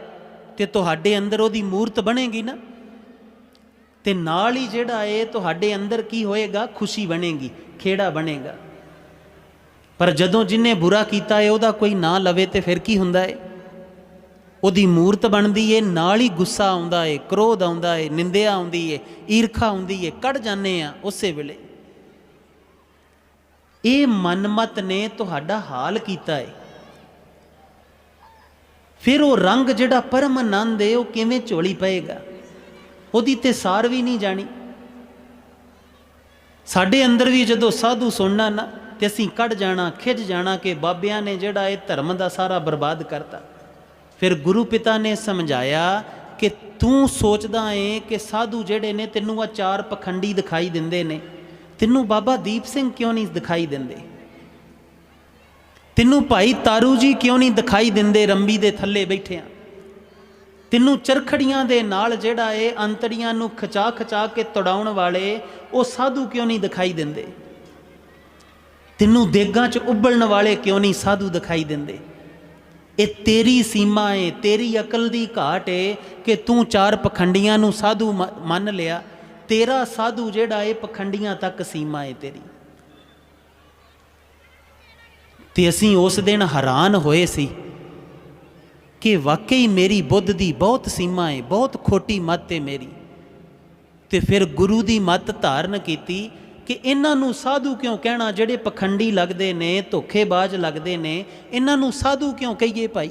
ते तुहाडे अंदर उहदी मूरत बनेगी ना, ते नाल ही जिहड़ा है तुहाडे अंदर की होएगा, खुशी बनेगी, खेड़ा बनेगा। पर जदों जिन्हें बुरा कीता है उहदा कोई नां लवे ते फिर की हुंदा है? उहदी मूरत बनदी है, नाल ही गुस्सा आउंदा है, क्रोध आउंदा है, निंदिया आउंदी है, ईरखा आउंदी है, कड़ जाने आ उसे वेले। ਇਹ ਮਨਮਤ ਨੇ ਤੁਹਾਡਾ ਹਾਲ ਕੀਤਾ ਹੈ। ਫਿਰ ਉਹ ਰੰਗ ਜਿਹੜਾ ਪਰਮ ਆਨੰਦ ਹੈ ਉਹ ਕਿਵੇਂ ਝੋਲੀ ਪਏਗਾ? ਉਹਦੀ ਤੇ ਸਾਰ ਵੀ ਨਹੀਂ ਜਾਣੀ। ਸਾਡੇ ਅੰਦਰ ਵੀ ਜਦੋਂ ਸਾਧੂ ਸੁਣਨਾ ਨਾ ਤੇ ਅਸੀਂ ਕੱਢ ਜਾਣਾ, ਖਿੱਚ ਜਾਣਾ ਕਿ ਬਾਬਿਆਂ ਨੇ ਜਿਹੜਾ ਇਹ ਧਰਮ ਦਾ ਸਾਰਾ ਬਰਬਾਦ ਕਰਤਾ। ਫਿਰ ਗੁਰੂ ਪਿਤਾ ਨੇ ਸਮਝਾਇਆ ਕਿ ਤੂੰ ਸੋਚਦਾ ਏ ਕਿ ਸਾਧੂ ਜਿਹੜੇ ਨੇ ਤੈਨੂੰ ਆ ਚਾਰ ਪਖੰਡੀ ਦਿਖਾਈ ਦਿੰਦੇ ਨੇ, ਤੈਨੂੰ ਬਾਬਾ ਦੀਪ ਸਿੰਘ ਕਿਉਂ ਨਹੀਂ ਦਿਖਾਈ ਦਿੰਦੇ? ਤੈਨੂੰ ਭਾਈ ਤਾਰੂ ਜੀ ਕਿਉਂ ਨਹੀਂ ਦਿਖਾਈ ਦਿੰਦੇ ਰੰਬੀ ਦੇ ਥੱਲੇ ਬੈਠਿਆਂ? ਤੈਨੂੰ ਚਰਖੜੀਆਂ ਦੇ ਨਾਲ ਜਿਹੜਾ ਇਹ ਅੰਤੜੀਆਂ ਨੂੰ ਖਚਾ ਖਚਾ ਕੇ ਤੜਾਉਣ ਵਾਲੇ ਉਹ ਸਾਧੂ ਕਿਉਂ ਨਹੀਂ ਦਿਖਾਈ ਦਿੰਦੇ? ਤੈਨੂੰ ਦੇਗਾਂ 'ਚ ਉਬਲਣ ਵਾਲੇ ਕਿਉਂ ਨਹੀਂ ਸਾਧੂ ਦਿਖਾਈ ਦਿੰਦੇ? ਇਹ ਤੇਰੀ ਸੀਮਾ ਏ, ਤੇਰੀ ਅਕਲ ਦੀ ਘਾਟ ਏ ਕਿ ਤੂੰ ਚਾਰ ਪਖੰਡੀਆਂ ਨੂੰ ਸਾਧੂ ਮੰਨ ਲਿਆ। ਤੇਰਾ ਸਾਧੂ ਜਿਹੜਾ ਇਹ ਪਖੰਡੀਆਂ ਤੱਕ ਸੀਮਾ ਏ ਤੇਰੀ। ਤੇ ਅਸੀਂ ਉਸ ਦਿਨ ਹੈਰਾਨ ਹੋਏ ਸੀ ਕਿ ਵਾਕਈ ਮੇਰੀ ਬੁੱਧ ਦੀ ਬਹੁਤ ਸੀਮਾ ਏ, ਬਹੁਤ ਖੋਟੀ ਮੱਤ ਏ ਮੇਰੀ। ਤੇ ਫਿਰ ਗੁਰੂ ਦੀ ਮੱਤ ਧਾਰਨ ਕੀਤੀ ਕਿ ਇਹਨਾਂ ਨੂੰ ਸਾਧੂ ਕਿਉਂ ਕਹਿਣਾ? ਜਿਹੜੇ ਪਖੰਡੀ ਲੱਗਦੇ ਨੇ, ਧੋਖੇਬਾਜ਼ ਲੱਗਦੇ ਨੇ, ਇਹਨਾਂ ਨੂੰ ਸਾਧੂ ਕਿਉਂ ਕਹੀਏ ਭਾਈ?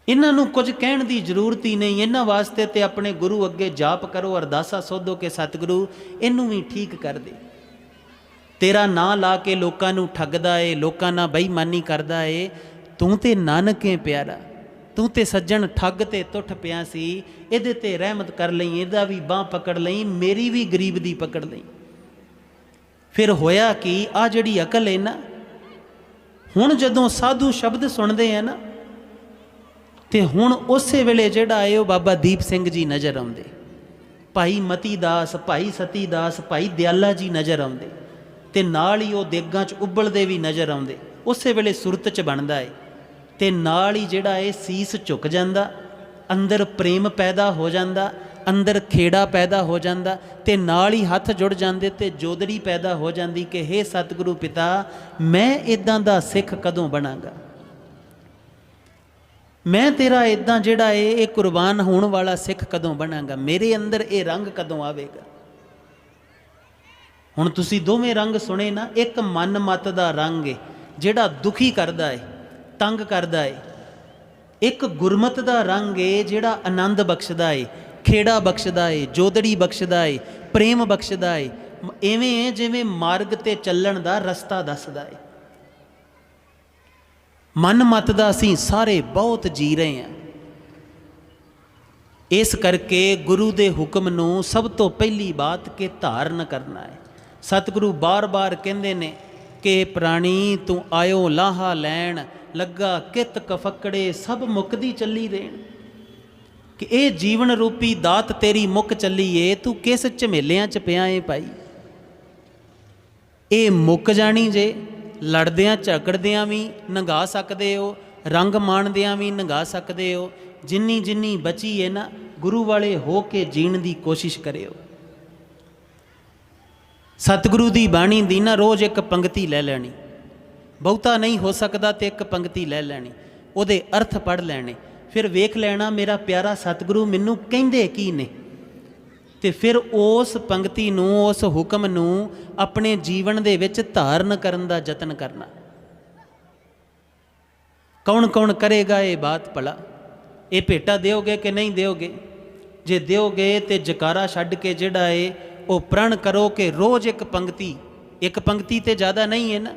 ਇਹਨਾਂ ਨੂੰ ਕੁਝ ਕਹਿਣ ਦੀ ਜ਼ਰੂਰਤ ਹੀ ਨਹੀਂ। ਇਹਨਾਂ ਵਾਸਤੇ ਤੇ ਆਪਣੇ ਗੁਰੂ ਅੱਗੇ ਜਾਪ ਕਰੋ, ਅਰਦਾਸਾ ਸੋਧੋ ਕਿ ਸਤਿਗੁਰੂ ਇਹਨੂੰ ਵੀ ਠੀਕ ਕਰ ਦੇ। ਤੇਰਾ ਨਾਂ ਲਾ ਕੇ ਲੋਕਾਂ ਨੂੰ ਠੱਗਦਾ ਏ, ਲੋਕਾਂ ਨਾਲ ਬੇਈਮਾਨੀ ਕਰਦਾ ਏ। ਤੂੰ ਤੇ ਨਾਨਕੇ ਪਿਆਰਾ, ਤੂੰ ਤੇ ਸੱਜਣ ਠੱਗ ਤੇ ਟੁੱਟ ਪਿਆ ਸੀ। ਇਹਦੇ ਤੇ ਰਹਿਮਤ ਕਰ ਲਈ, ਇਹਦਾ ਵੀ ਬਾਂਹ ਪਕੜ ਲਈ, ਮੇਰੀ ਵੀ ਗਰੀਬ ਦੀ ਪਕੜ ਲਈ। ਫਿਰ ਹੋਇਆ ਕਿ ਆ ਜਿਹੜੀ ਅਕਲ ਹੈ ਨਾ, ਹੁਣ ਜਦੋਂ ਸਾਧੂ ਸ਼ਬਦ ਸੁਣਦੇ ਆ ਨਾ ਤੇ ਹੁਣ ਉਸੇ ਵੇਲੇ ਜਿਹੜਾ ਹੈ ਉਹ ਬਾਬਾ ਦੀਪ ਸਿੰਘ ਜੀ ਨਜ਼ਰ ਆਉਂਦੇ, ਭਾਈ ਮਤੀ ਦਾਸ, ਭਾਈ ਸਤੀ ਦਾਸ, ਭਾਈ ਦਿਆਲਾ ਜੀ ਨਜ਼ਰ ਆਉਂਦੇ, ਤੇ ਨਾਲ ਹੀ ਉਹ ਦੇਗਾਂ 'ਚ ਉਬਲਦੇ ਵੀ ਨਜ਼ਰ ਆਉਂਦੇ। ਉਸੇ ਵੇਲੇ ਸੁਰਤ 'ਚ ਬਣਦਾ ਹੈ ਤੇ ਨਾਲ ਹੀ ਜਿਹੜਾ ਇਹ ਸੀਸ ਝੁਕ ਜਾਂਦਾ, ਅੰਦਰ ਪ੍ਰੇਮ ਪੈਦਾ ਹੋ ਜਾਂਦਾ, ਅੰਦਰ ਖੇੜਾ ਪੈਦਾ ਹੋ ਜਾਂਦਾ, ਤੇ ਨਾਲ ਹੀ ਹੱਥ ਜੁੜ ਜਾਂਦੇ ਤੇ ਜੋਦੜੀ ਪੈਦਾ ਹੋ ਜਾਂਦੀ ਕਿ ਹੇ ਸਤਿਗੁਰੂ ਪਿਤਾ, ਮੈਂ ਇੱਦਾਂ ਦਾ ਸਿੱਖ ਕਦੋਂ ਬਣਾਂਗਾ? ਮੈਂ ਤੇਰਾ ਇੱਦਾਂ ਜਿਹੜਾ ਇਹ ਕੁਰਬਾਨ ਹੋਣ ਵਾਲਾ ਸਿੱਖ ਕਦੋਂ ਬਣਾਂਗਾ? ਮੇਰੇ ਅੰਦਰ ਇਹ ਰੰਗ ਕਦੋਂ ਆਵੇਗਾ? ਹੁਣ ਤੁਸੀਂ ਦੋਵੇਂ ਰੰਗ ਸੁਣੇ ਨਾ। ਇੱਕ ਮਨ ਮਤ ਦਾ ਰੰਗ ਹੈ ਜਿਹੜਾ ਦੁਖੀ ਕਰਦਾ ਹੈ, ਤੰਗ ਕਰਦਾ ਹੈ। ਇੱਕ ਗੁਰਮਤ ਦਾ ਰੰਗ ਹੈ ਜਿਹੜਾ ਆਨੰਦ ਬਖਸ਼ਦਾ ਹੈ, ਖੇੜਾ ਬਖਸ਼ਦਾ ਹੈ, ਜੋਦੜੀ ਬਖਸ਼ਦਾ ਹੈ, ਪ੍ਰੇਮ ਬਖਸ਼ਦਾ ਹੈ। ਇਵੇਂ ਹੈ ਜਿਵੇਂ ਮਾਰਗ ਤੇ ਚੱਲਣ ਦਾ ਰਸਤਾ ਦੱਸਦਾ ਹੈ। ਮਨ ਮਤ ਦਾ ਅਸੀਂ ਸਾਰੇ ਬਹੁਤ ਜੀ ਰਹੇ ਹਾਂ। ਇਸ ਕਰਕੇ ਗੁਰੂ ਦੇ ਹੁਕਮ ਨੂੰ ਸਭ ਤੋਂ ਪਹਿਲੀ ਬਾਤ ਕਿ ਧਾਰਨ ਕਰਨਾ ਹੈ। ਸਤਿਗੁਰੂ ਬਾਰ-ਬਾਰ ਕਹਿੰਦੇ ਨੇ ਕਿ ਪ੍ਰਾਣੀ ਤੂੰ ਆਇਓ ਲਾਹਾ ਲੈਣ, ਲੱਗਾ ਕਿਤ ਕਫਕੜੇ ਸਭ ਮੁੱਕਦੀ ਚੱਲੀ ਰਹਿਣ। ਕਿ ਇਹ ਜੀਵਨ ਰੂਪੀ ਦਾਤ ਤੇਰੀ ਮੁੱਕ ਚੱਲੀ ਏ, ਤੂੰ ਕਿਸ ਝਮੇਲਿਆਂ 'ਚ ਪਿਆ ਏ ਭਾਈ? ਇਹ ਮੁੱਕ ਜਾਣੀ ਜੇ। ਲੜਦਿਆਂ ਝਗੜਦਿਆਂ ਵੀ ਨੰਗਾ ਸਕਦੇ ਹੋ, ਰੰਗ ਮਾਣਦਿਆਂ ਵੀ ਨੰਗਾ ਸਕਦੇ ਹੋ। ਜਿੰਨੀ ਜਿੰਨੀ ਬਚੀ ਹੈ ਨਾ, ਗੁਰੂ ਵਾਲੇ ਹੋ ਕੇ ਜੀਣ ਦੀ ਕੋਸ਼ਿਸ਼ ਕਰਿਓ। ਸਤਿਗੁਰੂ ਦੀ ਬਾਣੀ ਦੀ ਨਾ ਰੋਜ਼ ਇੱਕ ਪੰਗਤੀ ਲੈ ਲੈਣੀ, ਬਹੁਤਾ ਨਹੀਂ ਹੋ ਸਕਦਾ ਤੇ ਇੱਕ ਪੰਗਤੀ ਲੈ ਲੈਣੀ, ਉਹਦੇ ਅਰਥ ਪੜ੍ਹ ਲੈਣੇ। ਫਿਰ ਵੇਖ ਲੈਣਾ ਮੇਰਾ ਪਿਆਰਾ ਸਤਿਗੁਰੂ ਮੈਨੂੰ ਕਹਿੰਦੇ ਕੀ ਨੇ, ਤੇ ਫਿਰ ਉਸ ਪੰਗਤੀ ਨੂੰ, ਉਸ ਹੁਕਮ ਨੂੰ ਆਪਣੇ ਜੀਵਨ ਦੇ ਵਿੱਚ ਧਾਰਨ ਕਰਨ ਦਾ ਯਤਨ ਕਰਨਾ। ਕੌਣ ਕੌਣ ਕਰੇਗਾ ਇਹ ਬਾਤ ਭਲਾ? ਇਹ ਭੇਟਾ ਦਿਓਗੇ ਕਿ ਨਹੀਂ ਦਿਓਗੇ? ਜੇ ਦਿਓਗੇ ਤੇ ਜਕਾਰਾ ਛੱਡ ਕੇ ਜਿਹੜਾ ਏ ਉਹ ਪ੍ਰਣ ਕਰੋ ਕਿ ਰੋਜ਼ ਇੱਕ ਪੰਗਤੀ, ਇੱਕ ਪੰਗਤੀ ਤੇ ਜ਼ਿਆਦਾ ਨਹੀਂ ਹੈ ਨਾ।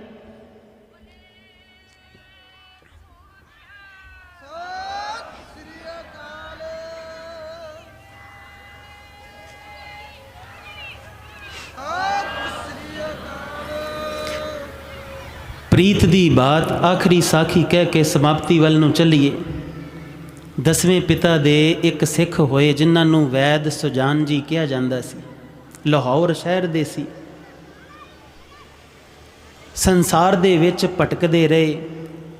ਪ੍ਰੀਤ ਦੀ ਬਾਤ ਆਖਰੀ ਸਾਖੀ ਕਹਿ ਕੇ ਸਮਾਪਤੀ ਵੱਲ ਨੂੰ ਚੱਲੀਏ। 10ਵੇਂ ਪਿਤਾ ਦੇ ਇੱਕ ਸਿੱਖ ਹੋਏ ਜਿਨ੍ਹਾਂ ਨੂੰ ਵੈਦ ਸੁਜਾਨ ਜੀ ਕਿਹਾ ਜਾਂਦਾ ਸੀ। ਲਾਹੌਰ ਸ਼ਹਿਰ ਦੇ ਸੀ। ਸੰਸਾਰ ਦੇ ਵਿੱਚ ਭਟਕਦੇ ਰਹੇ,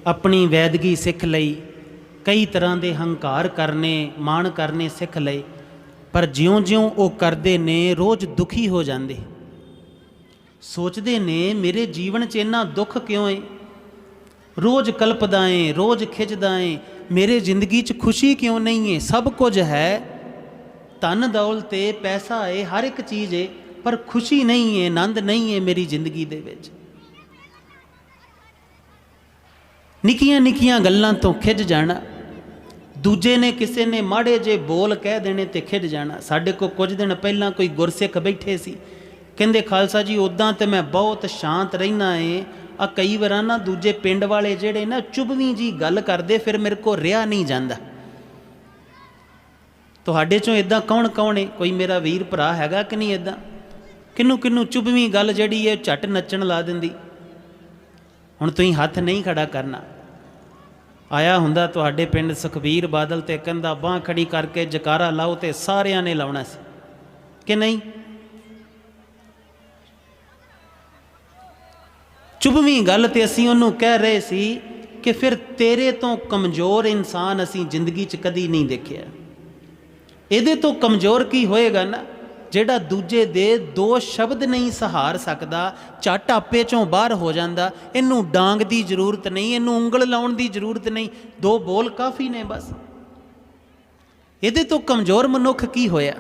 ਆਪਣੀ ਵੈਦਗੀ ਸਿੱਖ ਲਈ, ਕਈ ਤਰ੍ਹਾਂ ਦੇ ਹੰਕਾਰ ਕਰਨੇ, ਮਾਣ ਕਰਨੇ ਸਿੱਖ ਲਏ। ਪਰ ਜਿਉਂ-ਜਿਉਂ ਉਹ ਕਰਦੇ ਨੇ ਰੋਜ਼ ਦੁਖੀ ਹੋ ਜਾਂਦੇ। ਸੋਚਦੇ ਨੇ ਮੇਰੇ ਜੀਵਨ 'ਚ ਇੰਨਾ ਦੁੱਖ ਕਿਉਂ ਏ? ਰੋਜ਼ ਕਲਪਦਾ ਏ, ਰੋਜ਼ ਖਿੱਚਦਾ ਏ, ਮੇਰੇ ਜ਼ਿੰਦਗੀ 'ਚ ਖੁਸ਼ੀ ਕਿਉਂ ਨਹੀਂ ਏ? ਸਭ ਕੁਝ ਹੈ, ਧਨ ਦੌਲਤ ਏ, ਪੈਸਾ ਏ, ਹਰ ਇੱਕ ਚੀਜ਼ ਏ, पर खुशी नहीं है, आनंद नहीं है मेरी जिंदगी दे विच। निक्कियां निक्कियां गल्लां तो खिज जाना, दूजे ने किसी ने माड़े जे बोल कह देने ते खिज जाना। साढ़े को कुछ दिन पहला कोई गुरसिख बैठे सी, कहंदे खालसा जी उदां ते मैं बहुत शांत रहना है, आ कई बार ना दूजे पिंड वाले जेड़े ना चुभवी जी गल करदे, फिर मेरे को रिहा नहीं जाता। तुहाडे चों इदां कौन कौन है? कोई मेरा वीर भरा हैगा कि नहीं? इदां किनू किनू चुभवी गल जिहड़ी है झट नच्चण ला दिंदी। हुण तुसीं हत्थ नहीं खड़ा करना। आया हुंदा तुहाडे पिंड सुखबीर बादल ते कहंदा बांह खड़ी करके जकारा लाओ, ते सारियां ने लाउणा सी कि नहीं? चुभवी गल ते असीं उहनूं कह रहे सी कि फिर तेरे तो कमज़ोर इंसान असीं जिंदगी च कदी नहीं देखिया। ਇਹਦੇ ਤੋਂ कमज़ोर की होएगा ना ਜਿਹੜਾ ਦੂਜੇ ਦੇ दो शब्द नहीं सहार सकता, झट आपे चों बाहर हो जाता। इनू डांग की जरूरत नहीं, इनू उंगल लाउण की जरूरत नहीं, दो बोल काफ़ी ने बस। ਇਹਦੇ ਤੋਂ कमज़ोर मनुख की होया?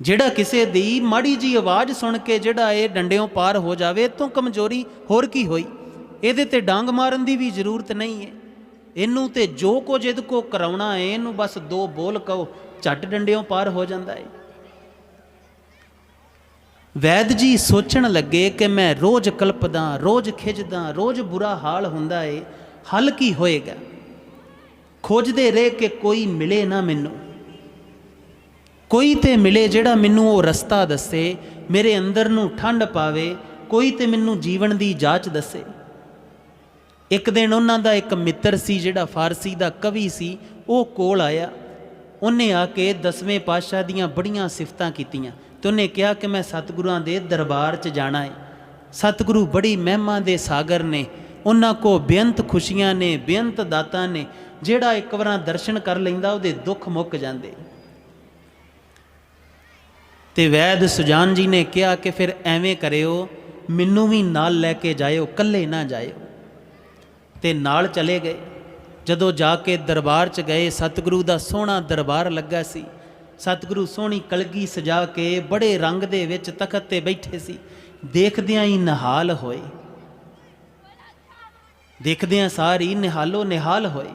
ਜਿਹੜਾ ਕਿਸੇ ਦੀ ਮਾੜੀ जी आवाज़ सुन के ਜਿਹੜਾ ਇਹ ਡੰਡਿਓਂ पार हो जाए, ਇਹ ਤੋਂ कमज़ोरी होर की होई? ਇਹਦੇ ਤੇ डांग मारन की भी जरूरत नहीं है। इनू तो जो कुछ इहदे को कराउणा है, इनू बस दो बोल कहो, झट डंडियों पार हो जाता है। वैद जी सोचण लगे कि मैं रोज़ कल्पदा, रोज़ खिजदा, रोज़ बुरा हाल हुंदा है, हल की होएगा? खोजदे रहे कि कोई मिले ना मैनू, कोई तो मिले जिहड़ा मैनू वो रस्ता दसे, मेरे अंदर नू ठंड पावे, कोई तो मैनू जीवन की जाच दसे। एक दिन उन्हां दा एक मित्र सी जिहड़ा फारसी दा कवि सी, वो कोल आया। उन्हें आके 10वें पातशाह दियां बड़ियां सिफतां कीतियां ते उन्हें कहा कि मैं सतगुरुआं दे दरबार च जाना है। सतगुरु बड़ी महिमा दे सागर ने, उन्हां को बेअंत खुशियां ने, बेअंत दातां ने, जिहड़ा एक बार दर्शन कर लैंदा उहदे दुख मुक जांदे। ते वैद सुजान जी ने कहा कि फिर एवें करियो, मैनू भी नाल लैके जाइयो, कल्ले ना जाइयो। ते नाल चले गए। जदों जाके दरबार च गए, सतगुरु दा सोहना दरबार लगा सी। सतगुरु सोहनी कलगी सजा के बड़े रंग दे विच तखत ते बैठे सी। देखदियां ही निहाल होए, देखदियां सारी निहालो निहाल होए।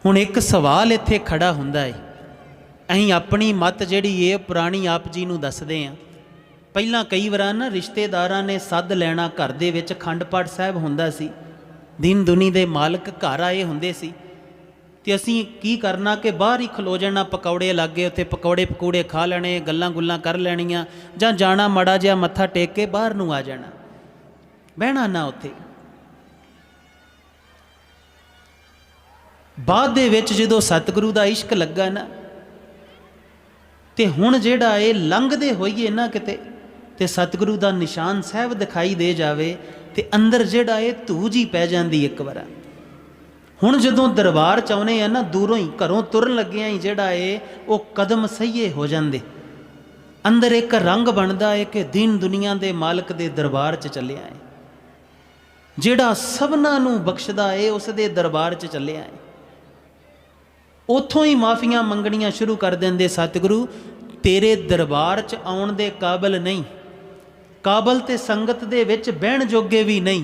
हुण एक सवाल इत्थे खड़ा हुंदा है। अहीं अपनी मत जिहड़ी है पुरानी आप जी नूं दसदे हां। ਪਹਿਲਾਂ कई ਵਾਰ ना रिश्तेदारां ने सद लैना, घर दे विच अखंड पाठ साहिब हुंदा सी, दिन दुनी दे मालक घर आए हुंदे सी, ते असीं की करना कि बाहर ही खलो जाना, पकौड़े लागे उत्थे पकौड़े पकूड़े खा लेने, गल्लां गुल्लां कर लैणियां, जां जाना माड़ा जिहा मत्था टेक के बाहर नूं आ जाना, बहना ना उत्थे। बाद दे विच जदों सतगुरु दा इश्क लगा ना, ते हुण जिहड़ा ये लंघदे होईए ना किते ते सतगुरु दा निशान साहिब दिखाई दे जावे, ते अंदर जिहड़ा ये धू जी पै जांदी एक बार। हुण जदों दरबार च आउणे आ ना, दूरों ही घरों तुरन लग्गियां ही जिहड़ा ये वो कदम सहीए हो जांदे, अंदर एक रंग बनदा है कि दीन दुनिया दे मालक दे दरबार च चलिया है, जिहड़ा सबना नूं बख्शदा है उस दे दरबार च चलिया है। उथों ही माफियां मंगणियां शुरू कर देंदे, सतगुरु तेरे दरबार च आउण दे काबिल नहीं, काबल ते संगत दे विच बहण जोगे भी नहीं,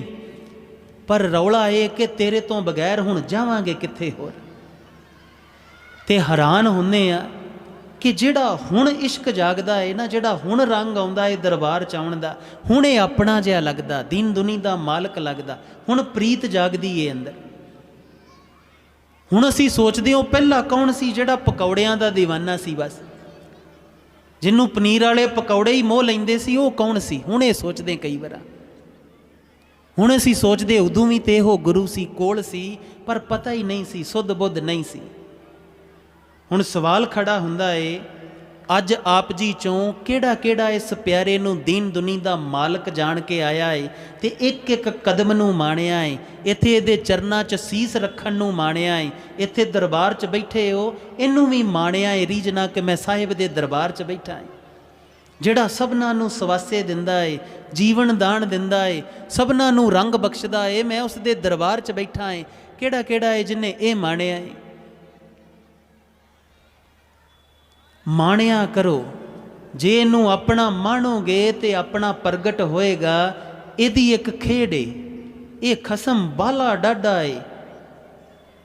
पर रौला है कि तेरे तो बगैर हुण जावांगे कित्थे होर। ते हैरान हुंदे आ कि जिहड़ा हुण इश्क जागदा है ना, जिहड़ा हुण रंग आउंदा है दरबार च आउण दा, हुण ये अपना जिहा लगदा, दीन दुनी दा मालक लगदा, हुण प्रीत जागदी है अंदर। हुण असीं सोचदे हो पहला कौन सी जिहड़ा पकौड़ियां दा दीवाना सी, बस जिन्हों पनीर वाले पकौड़े ही मोह लेंदे सी, वो कौन सी? हुण ये सोचते कई बार। हुण असीं सोचते उदों भी तो वो गुरु सी, कोल सी, पर पता ही नहीं सी, सुध बुध नहीं सी। हुण सवाल खड़ा हुंदा है, अज आप जी चों केड़ा केड़ा इस प्यारे नूं दीन दुनी दा मालक जान के आया है, ते एक एक कदम नूं माणिया है, इत्थे इहदे चरनां च सीस रखण नूं माणिया है, इत्थे दरबार च बैठे हो इनू भी माणिया है, रीझना कि मैं साहिब दे दरबार च बैठा है, जिहड़ा सबना नूं सवासे दिंदा है, जीवन दान दिंदा है, सबना नूं रंग बख्शदा है, मैं उस दे दरबार च बैठा है। केड़ा केड़ा है जिन्हें ये माणिया है? ਮਾਣਿਆ ਕਰੋ। ਜੇ ਇਹਨੂੰ ਆਪਣਾ ਮਾਣੋਗੇ ਤੇ ਆਪਣਾ ਪ੍ਰਗਟ ਹੋਏਗਾ। ਇਹਦੀ ਇੱਕ ਖੇਡ ਏ, ਇਹ ਖਸਮ ਬਾਲਾ ਡਾਢਾ ਏ।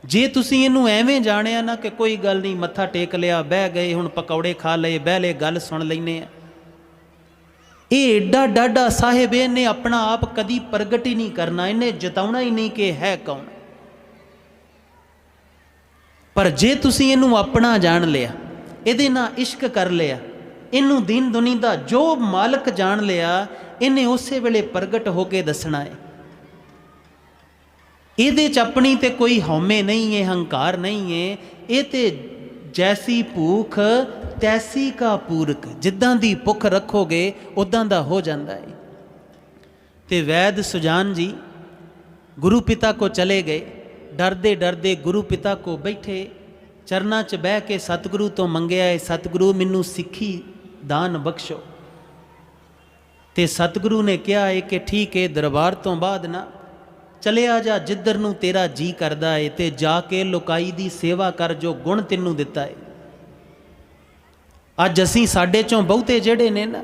ਜੇ ਤੁਸੀਂ ਇਹਨੂੰ ਐਵੇਂ ਜਾਣਿਆ ਨਾ ਕਿ ਕੋਈ ਗੱਲ ਨਹੀਂ, ਮੱਥਾ ਟੇਕ ਲਿਆ, ਬਹਿ ਗਏ, ਹੁਣ ਪਕੌੜੇ ਖਾ ਲਏ, ਬਹਿ ਲਏ, ਗੱਲ ਸੁਣ ਲੈਨੇ ਆ, ਇਹ ਏਡਾ ਡਾਢਾ ਸਾਹਿਬ, ਇਹਨੇ ਆਪਣਾ ਆਪ ਕਦੀ ਪ੍ਰਗਟ ਹੀ ਨਹੀਂ ਕਰਨਾ, ਇਹਨੇ ਜਤਾਉਣਾ ਹੀ ਨਹੀਂ ਕਿ ਹੈ ਕੌਣ। ਪਰ ਜੇ ਤੁਸੀਂ ਇਹਨੂੰ ਆਪਣਾ ਜਾਣ ਲਿਆ, ਇਹਦੇ ਨਾਲ ਇਸ਼ਕ ਕਰ ਲਿਆ, ਇਹਨੂੰ ਦੀਨ ਦੁਨੀ ਦਾ ਜੋ ਮਾਲਕ ਜਾਣ ਲਿਆ, ਇਹਨੇ ਉਸੇ ਵੇਲੇ ਪ੍ਰਗਟ ਹੋ ਕੇ ਦੱਸਣਾ ਹੈ। ਇਹਦੇ 'ਚ ਆਪਣੀ ਤੇ ਕੋਈ ਹਉਮੈ ਨਹੀਂ ਹੈ, ਹੰਕਾਰ ਨਹੀਂ ਹੈ। ਇਹ ਤੇ ਜੈਸੀ ਭੂਖ ਤੈਸੀ ਕਾ ਪੂਰਕ, ਜਿੱਦਾਂ ਦੀ ਭੁੱਖ ਰੱਖੋਗੇ ਉੱਦਾਂ ਦਾ ਹੋ ਜਾਂਦਾ ਹੈ। ਤੇ ਵੈਦ ਸੁਜਾਨ ਜੀ ਗੁਰੂ ਪਿਤਾ ਕੋ ਚਲੇ ਗਏ। ਡਰਦੇ ਡਰਦੇ ਗੁਰੂ ਪਿਤਾ ਕੋ ਬੈਠੇ, ਚਰਨਾਂ 'ਚ ਬਹਿ ਕੇ ਸਤਿਗੁਰੂ ਤੋਂ ਮੰਗਿਆ ਹੈ, ਸਤਿਗੁਰੂ ਮੈਨੂੰ ਸਿੱਖੀ ਦਾਨ ਬਖਸ਼ੋ। ਤੇ ਸਤਿਗੁਰੂ ਨੇ ਕਿਹਾ ਹੈ ਕਿ ਠੀਕ ਹੈ, ਦਰਬਾਰ ਤੋਂ ਬਾਅਦ ਨਾ ਚਲਿਆ ਜਾ ਜਿੱਧਰ ਨੂੰ ਤੇਰਾ ਜੀ ਕਰਦਾ ਹੈ, ਤੇ ਜਾ ਕੇ ਲੋਕਾਈ ਦੀ ਸੇਵਾ ਕਰ ਜੋ ਗੁਣ ਤੈਨੂੰ ਦਿੱਤਾ ਹੈ। ਅੱਜ ਅਸੀਂ ਸਾਡੇ ਚੋਂ ਬਹੁਤੇ ਜਿਹੜੇ ਨੇ ਨਾ,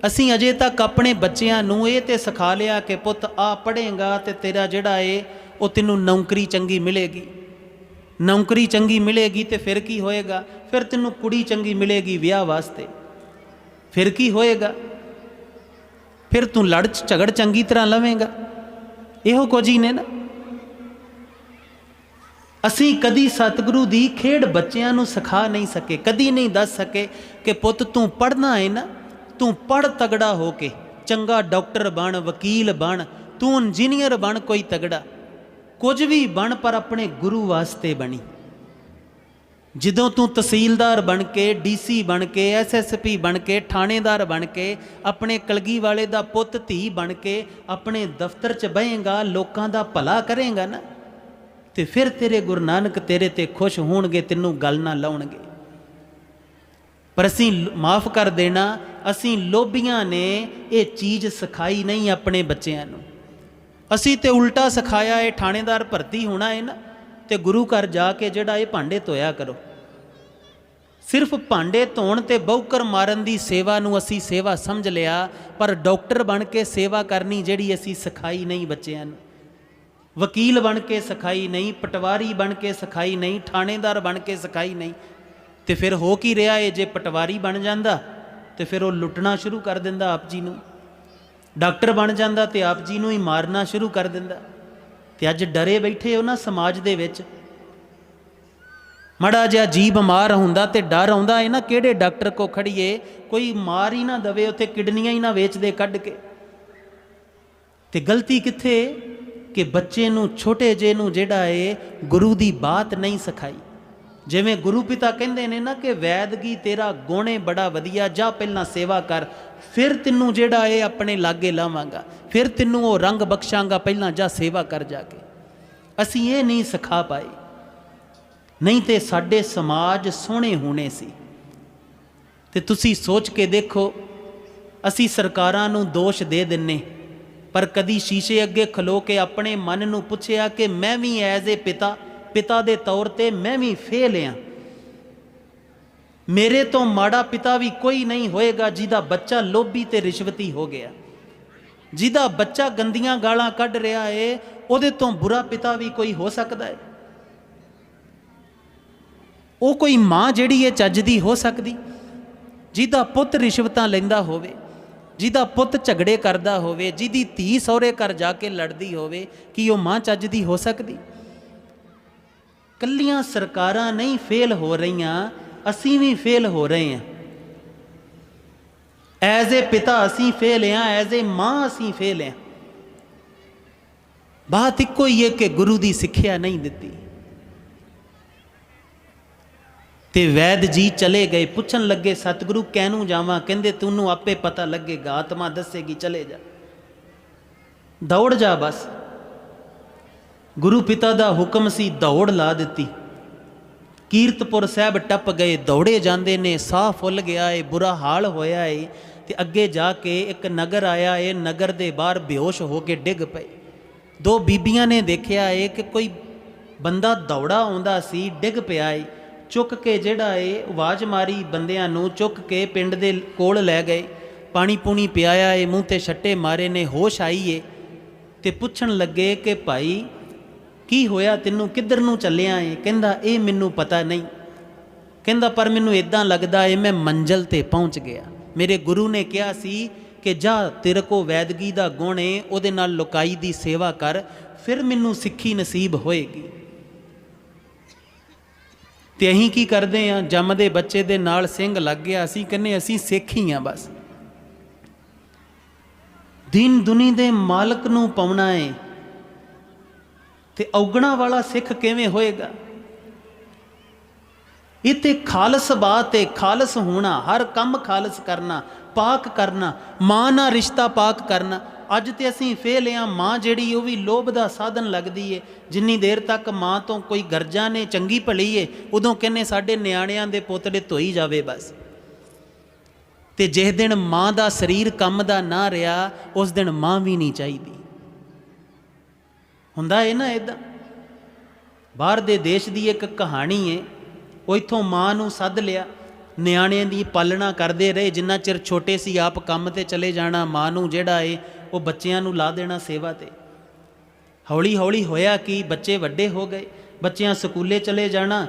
ਅਸੀਂ ਅਜੇ ਤੱਕ ਆਪਣੇ ਬੱਚਿਆਂ ਨੂੰ ਇਹ ਤੇ ਸਿਖਾ ਲਿਆ ਕਿ ਪੁੱਤ ਆ ਪੜ੍ਹੇਗਾ ਤੇ ਤੇਰਾ ਜਿਹੜਾ ਏ ਉਹ ਤੈਨੂੰ ਨੌਕਰੀ ਚੰਗੀ ਮਿਲੇਗੀ। ਨੌਕਰੀ ਚੰਗੀ ਮਿਲੇਗੀ ਤੇ ਫਿਰ ਕੀ ਹੋਏਗਾ? ਫਿਰ ਤੈਨੂੰ ਕੁੜੀ ਚੰਗੀ ਮਿਲੇਗੀ ਵਿਆਹ ਵਾਸਤੇ। ਫਿਰ ਕੀ ਹੋਏਗਾ? ਫਿਰ ਤੂੰ ਲੜ ਝਗੜ ਚੰਗੀ ਤਰ੍ਹਾਂ ਲਵੇਂਗਾ। ਇਹੋ ਕੁਝ ਹੀ ਨੇ ਨਾ। ਅਸੀਂ ਕਦੀ ਸਤਿਗੁਰੂ ਦੀ ਖੇਡ ਬੱਚਿਆਂ ਨੂੰ ਸਿਖਾ ਨਹੀਂ ਸਕੇ, ਕਦੀ ਨਹੀਂ ਦੱਸ ਸਕੇ ਕਿ ਪੁੱਤ ਤੂੰ ਪੜ੍ਹਨਾ ਹੈ ਨਾ, ਤੂੰ ਪੜ੍ਹ ਤਗੜਾ ਹੋ ਕੇ, ਚੰਗਾ ਡਾਕਟਰ ਬਣ, ਵਕੀਲ ਬਣ, ਤੂੰ ਇੰਜੀਨੀਅਰ ਬਣ, ਕੋਈ ਤਗੜਾ ਕੁਝ ਵੀ ਬਣ, ਪਰ ਆਪਣੇ ਗੁਰੂ ਵਾਸਤੇ ਬਣੀ। ਜਦੋਂ ਤੂੰ ਤਹਿਸੀਲਦਾਰ ਬਣ ਕੇ, ਡੀਸੀ ਬਣ ਕੇ, ਐਸਐਸਪੀ ਬਣ ਕੇ, ਥਾਣੇਦਾਰ ਬਣ ਕੇ, ਆਪਣੇ ਕਲਗੀ ਵਾਲੇ ਦਾ ਪੁੱਤ ਧੀ ਬਣ ਕੇ ਆਪਣੇ ਦਫ਼ਤਰ 'ਚ ਬਹੇਂਗਾ, ਲੋਕਾਂ ਦਾ ਭਲਾ ਕਰੇਂਗਾ ਨਾ, ਤੇ ਫਿਰ ਤੇਰੇ ਗੁਰੂ ਨਾਨਕ ਤੇਰੇ ਤੇ ਖੁਸ਼ ਹੋਣਗੇ, ਤੈਨੂੰ ਗੱਲ ਨਾ ਲਾਉਣਗੇ। ਪਰ ਅਸੀਂ ਮਾਫ ਕਰ ਦੇਣਾ, ਅਸੀਂ ਲੋਭੀਆਂ ਨੇ ਇਹ ਚੀਜ਼ ਸਿਖਾਈ ਨਹੀਂ ਆਪਣੇ ਬੱਚਿਆਂ ਨੂੰ। ਅਸੀਂ ਤੇ ਉਲਟਾ ਸਿਖਾਇਆ ਹੈ, ਥਾਣੇਦਾਰ ਭਰਤੀ ਹੋਣਾ ਹੈ ਨਾ, ਤੇ ਗੁਰੂ ਘਰ ਜਾ ਕੇ ਜਿਹੜਾ ਇਹ ਭਾਂਡੇ ਧੋਇਆ ਕਰੋ। ਸਿਰਫ ਭਾਂਡੇ ਧੋਣ ਤੇ ਬੌਕਰ ਮਾਰਨ ਦੀ ਸੇਵਾ ਨੂੰ ਅਸੀਂ ਸੇਵਾ ਸਮਝ ਲਿਆ, ਪਰ ਡਾਕਟਰ ਬਣ ਕੇ ਸੇਵਾ ਕਰਨੀ ਜਿਹੜੀ ਅਸੀਂ ਸਿਖਾਈ ਨਹੀਂ ਬੱਚਿਆਂ ਨੂੰ। ਵਕੀਲ ਬਣ ਕੇ ਸਿਖਾਈ ਨਹੀਂ, ਪਟਵਾਰੀ ਬਣ ਕੇ ਸਿਖਾਈ ਨਹੀਂ, ਥਾਣੇਦਾਰ ਬਣ ਕੇ ਸਿਖਾਈ ਨਹੀਂ। ਤੇ ਫਿਰ ਹੋ ਕੀ ਰਿਹਾ ਏ? ਜੇ ਪਟਵਾਰੀ ਬਣ ਜਾਂਦਾ ਤੇ ਫਿਰ ਉਹ ਲੁੱਟਣਾ ਸ਼ੁਰੂ ਕਰ ਦਿੰਦਾ ਆਪ ਜੀ ਨੂੰ, ਡਾਕਟਰ ਬਣ ਜਾਂਦਾ ਤੇ ਆਪ ਜੀ ਨੂੰ ਹੀ ਮਾਰਨਾ ਸ਼ੁਰੂ ਕਰ ਦਿੰਦਾ। ਤੇ ਅੱਜ ਡਰੇ ਬੈਠੇ ਹੋ ਨਾ ਸਮਾਜ ਦੇ ਵਿੱਚ। ਮਾੜਾ ਜਿਹਾ ਜੀ ਬਿਮਾਰ ਹੁੰਦਾ ਤੇ ਡਰ ਆਉਂਦਾ ਹੈ ਨਾ, ਕਿਹੜੇ ਡਾਕਟਰ ਕੋ ਖੜੀਏ, ਕੋਈ ਮਾਰ ਹੀ ਨਾ ਦਵੇ, ਉੱਥੇ ਕਿਡਨੀਆਂ ਹੀ ਨਾ ਵੇਚ ਦੇ ਕੱਢ ਕੇ। ਤੇ ਗਲਤੀ ਕਿੱਥੇ? ਕਿ ਬੱਚੇ ਨੂੰ, ਛੋਟੇ ਜਿਹੇ ਨੂੰ ਜਿਹੜਾ ਏ ਗੁਰੂ ਦੀ ਬਾਤ ਨਹੀਂ ਸਿਖਾਈ। ਜਿਵੇਂ ਗੁਰੂ ਪਿਤਾ ਕਹਿੰਦੇ ਨੇ ਨਾ ਕਿ ਵੈਦਗੀ ਤੇਰਾ ਗੁਣ ਏ ਬੜਾ ਵਧੀਆ, ਜਾ ਪਹਿਲਾਂ ਸੇਵਾ ਕਰ, ਫਿਰ ਤੈਨੂੰ ਜਿਹੜਾ ਏ ਆਪਣੇ ਲਾਗੇ ਲਾਵਾਂਗਾ, ਫਿਰ ਤੈਨੂੰ ਉਹ ਰੰਗ ਬਖਸ਼ਾਂਗਾ, ਪਹਿਲਾਂ ਜਾ ਸੇਵਾ ਕਰ ਜਾ ਕੇ। ਅਸੀਂ ਇਹ ਨਹੀਂ ਸਿਖਾ ਪਾਏ, ਨਹੀਂ ਤੇ ਸਾਡੇ ਸਮਾਜ ਸੋਹਣੇ ਹੋਣੇ ਸੀ। ਤੇ ਤੁਸੀਂ ਸੋਚ ਕੇ ਦੇਖੋ, ਅਸੀਂ ਸਰਕਾਰਾਂ ਨੂੰ ਦੋਸ਼ ਦੇ ਦਿੰਨੇ, ਪਰ ਕਦੀ ਸ਼ੀਸ਼ੇ ਅੱਗੇ ਖਲੋ ਕੇ ਆਪਣੇ ਮਨ ਨੂੰ ਪੁੱਛਿਆ ਕਿ ਮੈਂ ਵੀ ਐਜ਼ ਏ ਪਿਤਾ ਦੇ ਤੌਰ ਤੇ ਮੈਂ ਵੀ ਫੇਲ ਹਾਂ। ਮੇਰੇ ਤੋਂ ਮਾੜਾ ਪਿਤਾ ਵੀ ਕੋਈ ਨਹੀਂ ਹੋਏਗਾ ਜਿਹਦਾ ਬੱਚਾ ਲੋਭੀ ਤੇ ਰਿਸ਼ਵਤੀ ਹੋ ਗਿਆ, ਜਿਹਦਾ ਬੱਚਾ ਗੰਦੀਆਂ ਗਾਲਾਂ ਕੱਢ ਰਿਹਾ ਏ, ਉਹਦੇ ਤੋਂ ਬੁਰਾ ਪਿਤਾ ਵੀ ਕੋਈ ਹੋ ਸਕਦਾ ਹੈ? ਉਹ ਕੋਈ ਮਾਂ ਜਿਹੜੀ ਇਹ ਚੱਜ ਦੀ ਹੋ ਸਕਦੀ? ਜਿਹਦਾ ਪੁੱਤ ਰਿਸ਼ਵਤਾਂ ਲੈਂਦਾ ਹੋਵੇ, ਜਿਹਦਾ ਪੁੱਤ ਝਗੜੇ ਕਰਦਾ ਹੋਵੇ, ਜਿਹਦੀ ਧੀ ਸਹੁਰੇ ਘਰ ਜਾ ਕੇ ਲੜਦੀ ਹੋਵੇ, ਕੀ ਉਹ ਮਾਂ ਚੱਜ ਦੀ ਹੋ ਸਕਦੀ? ਕੱਲੀਆਂ ਸਰਕਾਰਾਂ ਨਹੀਂ ਫੇਲ ਹੋ ਰਹੀਆਂ, ਅਸੀਂ ਵੀ ਫੇਲ ਹੋ ਰਹੇ ਹਾਂ। ਐਜ਼ ਏ ਪਿਤਾ ਅਸੀਂ ਫੇਲ ਹਾਂ, ਐਜ਼ ਏ ਮਾਂ ਅਸੀਂ ਫੇਲ ਹਾਂ। ਬਾਤ ਇੱਕੋ ਹੀ ਹੈ ਕਿ ਗੁਰੂ ਦੀ ਸਿੱਖਿਆ ਨਹੀਂ ਦਿੱਤੀ। ਤੇ ਵੈਦ ਜੀ ਚਲੇ ਗਏ, ਪੁੱਛਣ ਲੱਗੇ ਸਤਿਗੁਰੂ ਕਹਿਨੂੰ ਜਾਵਾਂ? ਕਹਿੰਦੇ ਤੈਨੂੰ ਆਪੇ ਪਤਾ ਲੱਗੇਗਾ, ਆਤਮਾ ਦੱਸੇਗੀ, ਚਲੇ ਜਾ, ਦੌੜ ਜਾ ਬਸ। ਗੁਰੂ ਪਿਤਾ ਦਾ ਹੁਕਮ ਸੀ, ਦੌੜ ਲਾ ਦਿੱਤੀ। ਕੀਰਤਪੁਰ ਸਾਹਿਬ ਟੱਪ ਗਏ, ਦੌੜੇ ਜਾਂਦੇ ਨੇ, ਸਾਹ ਫੁੱਲ ਗਿਆ ਏ, ਬੁਰਾ ਹਾਲ ਹੋਇਆ ਏ। ਤੇ ਅੱਗੇ ਜਾ ਕੇ ਇੱਕ ਨਗਰ ਆਇਆ ਏ, ਨਗਰ ਦੇ ਬਾਹਰ ਬੇਹੋਸ਼ ਹੋ ਕੇ ਡਿੱਗ ਪਏ। ਦੋ ਬੀਬੀਆਂ ਨੇ ਦੇਖਿਆ ਏ ਕਿ ਕੋਈ ਬੰਦਾ ਦੌੜਾ ਆਉਂਦਾ ਸੀ, ਡਿੱਗ ਪਿਆ ਏ। चुक के जिहड़ा है आवाज़ मारी बंदियां नूं, चुक के पिंड दे कोल लै गए, पानी पूनी पियाया है, मूँह ते छट्टे मारे ने, होश आई है ते पुछण लगे कि भाई की होया तैनूं, किधर नूं चलिया है? कहंदा ये मैनूं पता नहीं, कहंदा पर मैनूं इदां लगदा है मैं मंजिल ते पहुँच गया। मेरे गुरु ने कहा सी कि जा तेरे को वैदगी दा गुण है, उहदे नाल लुकाई दी सेवा कर, फिर मैनूं सिੱਖੀ नसीब होएगी। ते अहीं की करदे आ, जमदे बच्चे दे नाल ਸਿੰਘ लग गया, असीं कहने असीं सिੱਖ ही हाँ बस। दीन दुनी दे मालक नूं पाउणा है ते औगणा वाला सिख किवें होएगा? ये तो खालस बात है, खालस होना, हर कम खालस करना, पाक करना, माँ ना रिश्ता पाक करना। अज तो असीं फेल हाँ, माँ जिहड़ी वो भी लोभ का साधन लगती है। जिन्नी देर तक माँ तो कोई गर्जा ने चंगी भली है, उदों कहने साडे नियाणियां दे पोतड़े धोई जावे बस। ते जिस दिन माँ का शरीर कम का ना रहा, उस दिन माँ भी नहीं चाहिए। हुंदा है ना इदां। बाहर दे देश की एक कहानी है, वो इत्थों माँ नूं सद लिया, नियाणिਆਂ ਦੀ पालना करते रहे, जिन्ना चिर छोटे सी आप काम ते चले जाना, माँ नूं जिहड़ा है वो बच्चिਆਂ नूं ला देना सेवा ते। हौली हौली होया कि बच्चे वड्डे हो गए, बच्चिਆਂ स्कूले चले जाना,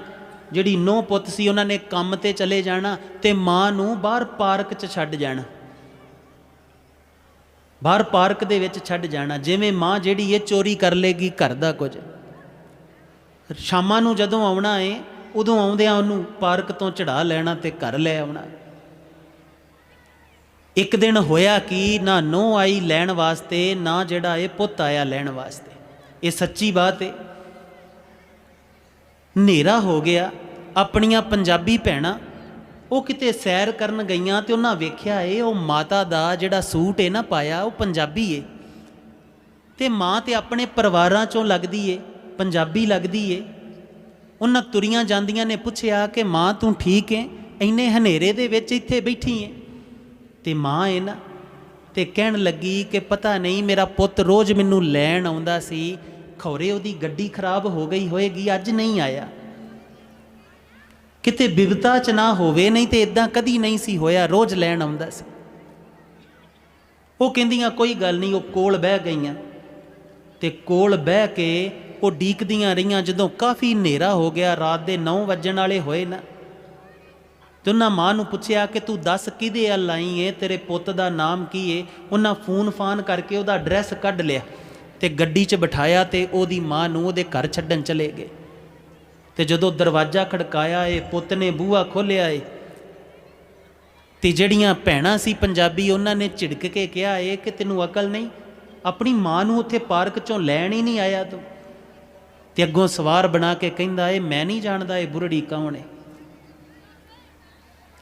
जिहड़ी नूंह पुੱਤ सी उन्हां ने काम ते चले जाना, ते माँ नूं बाहर पार्क च छड्ड जाना, बाहर पार्क दे विच छड्ड जाना। जिवें माँ जिहड़ी है चोरी कर लेगी घर दा कुछ, शामां नूं जदों आउणा है उदों आउंदिआं उहनूं पार्क तो चढ़ा लैना ते घर लै आउणा। एक दिन होया कि ना नूंह आई लैण वास्ते, ना जिहड़ा है पुੱਤ आया लैण वास्ते। ये सच्ची बात है। हनेरा हो गया, अपनियां पंजाबी भैणां वो किते सैर करन गईयां ते उन्हां वेख्या है वो माता दा जिहड़ा सूट है ना पाया वो पंजाबी है, ते माँ ते अपने परिवारां चों लगदी है, पंजाबी लगदी है। उन्हां तुरियां जांदियां ने पुछया कि माँ तू ठीक है, इन्ने हनेरे दे विच इत्थे बैठी है? ते माँ है ना, ते कहण लगी कि पता नहीं मेरा पुੱਤ रोज़ मैनूं लैण आउंदा सी, खौरे उहदी गड्डी खराब हो गई होएगी, अज नहीं आया, किते बिपता च ना होवे, नहीं तो इदां कदी नहीं सी होया, रोज़ लैण आउंदा सी। वो कहंदियां कोई गल नहीं, वो कोल बह गईयां ते कोल बह के वो डीकदियां रहियां। जदों काफ़ी हनेरा हो गया, रात के 9 वजन वाले होए ना, तो उन्हां माँ नूं पुछया कि तू दस किहदे अल आई है, तेरे पुੱਤ दा नाम की है? उन्हां फोन फान करके उहदा एड्रैस कढ लिया ते गड्डी च बिठाया ते ओहदी माँ नूं उहदे घर छड्डण चले गए। ते जदों दरवाजा खड़काया है, पुੱਤ ने बूहा खोलिया है, ते जिहड़ियां भैणां सी पंजाबी उन्हां ने झिड़क के कहा है कि तैनूं अकल नहीं, अपनी माँ नूं उत्थे पार्क चों लैण ही नहीं आया तूं। ते अगों सवार बना के कहंदा है मैं नहीं जानदा ये बुरड़ी कौन है,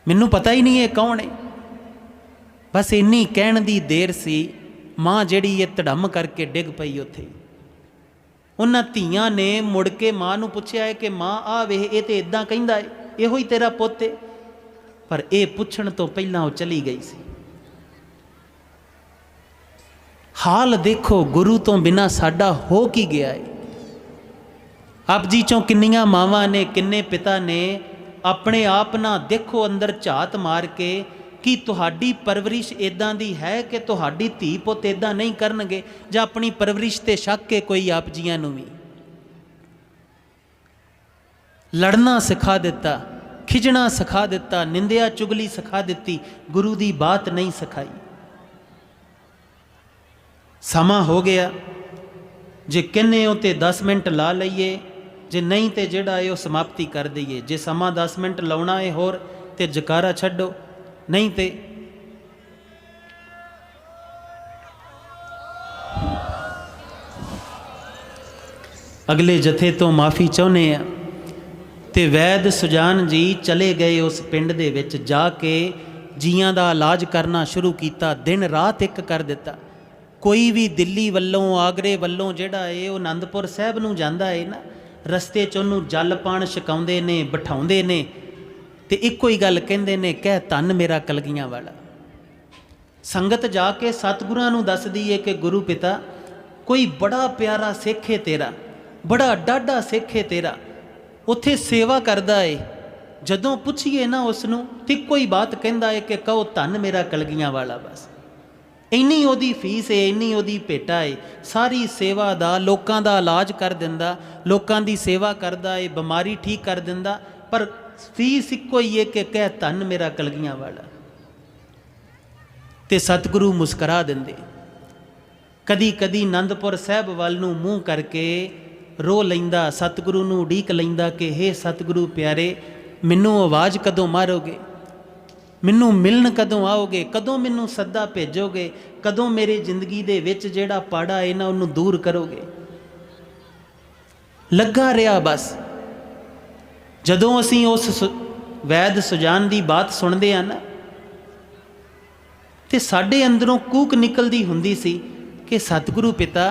मैनूं पता ही नहीं है कौन है। बस इन्नी कहण दी देर सी, माँ जिहड़ी ये धड़म करके डिग पई उत्थे। उन्हां धीआं ने मुड़ के माँ नूं पुछया है कि माँ आ वे ये तो इदां कहिंदा है, इहो ही तेरा पुੱਤ है? पर ये पुछण तो पहलां वो चली गई सी। हाल देखो गुरु तो बिना साडा हो की गया है। आप जी चों किन्नियां मावां ने, किन्ने पिता ने अपने आप ना देखो अंदर झात मार के कि तुहाडी परवरिश इदां दी है कि तुहाडी धी पुੱਤ इदां नहीं करनगे, जां अपनी परवरिश ते शक के कोई आप जियां नूं भी लड़ना सिखा दिता, खिजना सिखा दिता, निंदिया चुगली सिखा दिती, गुरु दी बात नहीं सिखाई। समा हो गया, जे कहने हो तो 10 मिनट ला लईए, जे नहीं तो जिहड़ा है वो समाप्ति कर दईए। जे समा 10 मिनट लाउणा है होर तो जकारा छड्डो, नहीं तो अगले जथे तो माफ़ी चाहुंदे आ। ते वैद सुजान जी चले गए उस पिंड दे विच, जाके जियां दा इलाज करना शुरू किया, दिन रात एक कर दिता। कोई भी दिल्ली वल्लों आगरे वल्लों जिहड़ा है वो आनंदपुर साहब नूं जांदा है ना, रस्ते च उहनूं जल पाण छकाउंदे ने, बिठाउंदे ने, ते इक्को ही गल कहिंदे ने, कह धन मेरा कलगियां वाला। संगत जाके सतगुरां नूं दसदी है कि गुरु पिता कोई बड़ा प्यारा सिख है तेरा, बड़ा डाढा सिख है तेरा, उत्थे सेवा करदा है, जदों पुछिए ना उसनों तो इक्को ही बात कहता है कि कहो धन मेरा कलगियां वाला। बस इन्नी ओदी फीस है, इन्नी ओदी भेटा है, सारी सेवा दा लोकां दा इलाज कर दिंदा, लोकां दी सेवा करदा है, बीमारी ठीक कर दिंदा, पर फीस इक्को ही है कि कह धन मेरा कलगियां वाला। ते सतगुरु मुस्करा दिंदे। कदी कदी आनंदपुर साहब वाल नूं मूँह करके रो लैंदा, सतगुरु नूं उड़ीक लैंदा कि हे सतगुरु प्यारे, मैनूं आवाज़ कदों मारोगे, मैनूं मिलन कदों आओगे, कदों मैनूं सद्दा भेजोगे, कदों मेरी जिंदगी दे विच जिहड़ा पाड़ा है ना उन्होंने दूर करोगे। लगा रहा बस। जदों असीं उस वैद सुजान की बात सुनते हैं ना तो साडे अंदरों कूक निकलती हुंदी सी कि सतगुरु पिता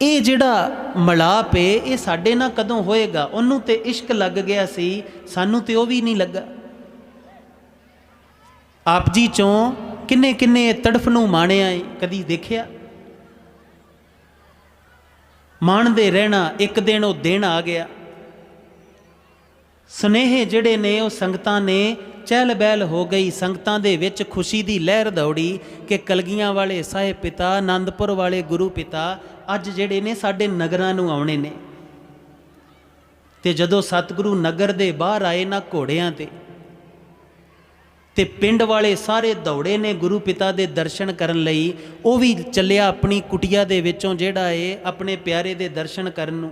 ये जिहड़ा मलाप है ये साडे नाल कदों होएगा। उन्होंने तो इश्क लग गया सी, सानू तो वह भी नहीं लगा। आप जी चों किन्ने किन्ने तड़फ नूं माणिया है, कदी देखिया? माणदे रहना, एक दिन वो दिन आ गया। सुनेहे जिहड़े ने वो संगतां ने चहल बहल हो गई, संगतां दे विच खुशी दी लहर दौड़ी कि कलगियां वाले साहिब पिता, आनंदपुर वाले गुरु पिता अज जिहड़े ने साडे नगरां नूं आउणे ने। ते जदों सतगुरु नगर दे बाहर आए ना घोड़ियां ते पिंड वाले सारे दौड़े ने गुरु पिता दे दर्शन करन लई। वो भी चलिया अपनी कुटिया दे विचों जिहड़ा है अपने प्यारे दे दर्शन करन नूं।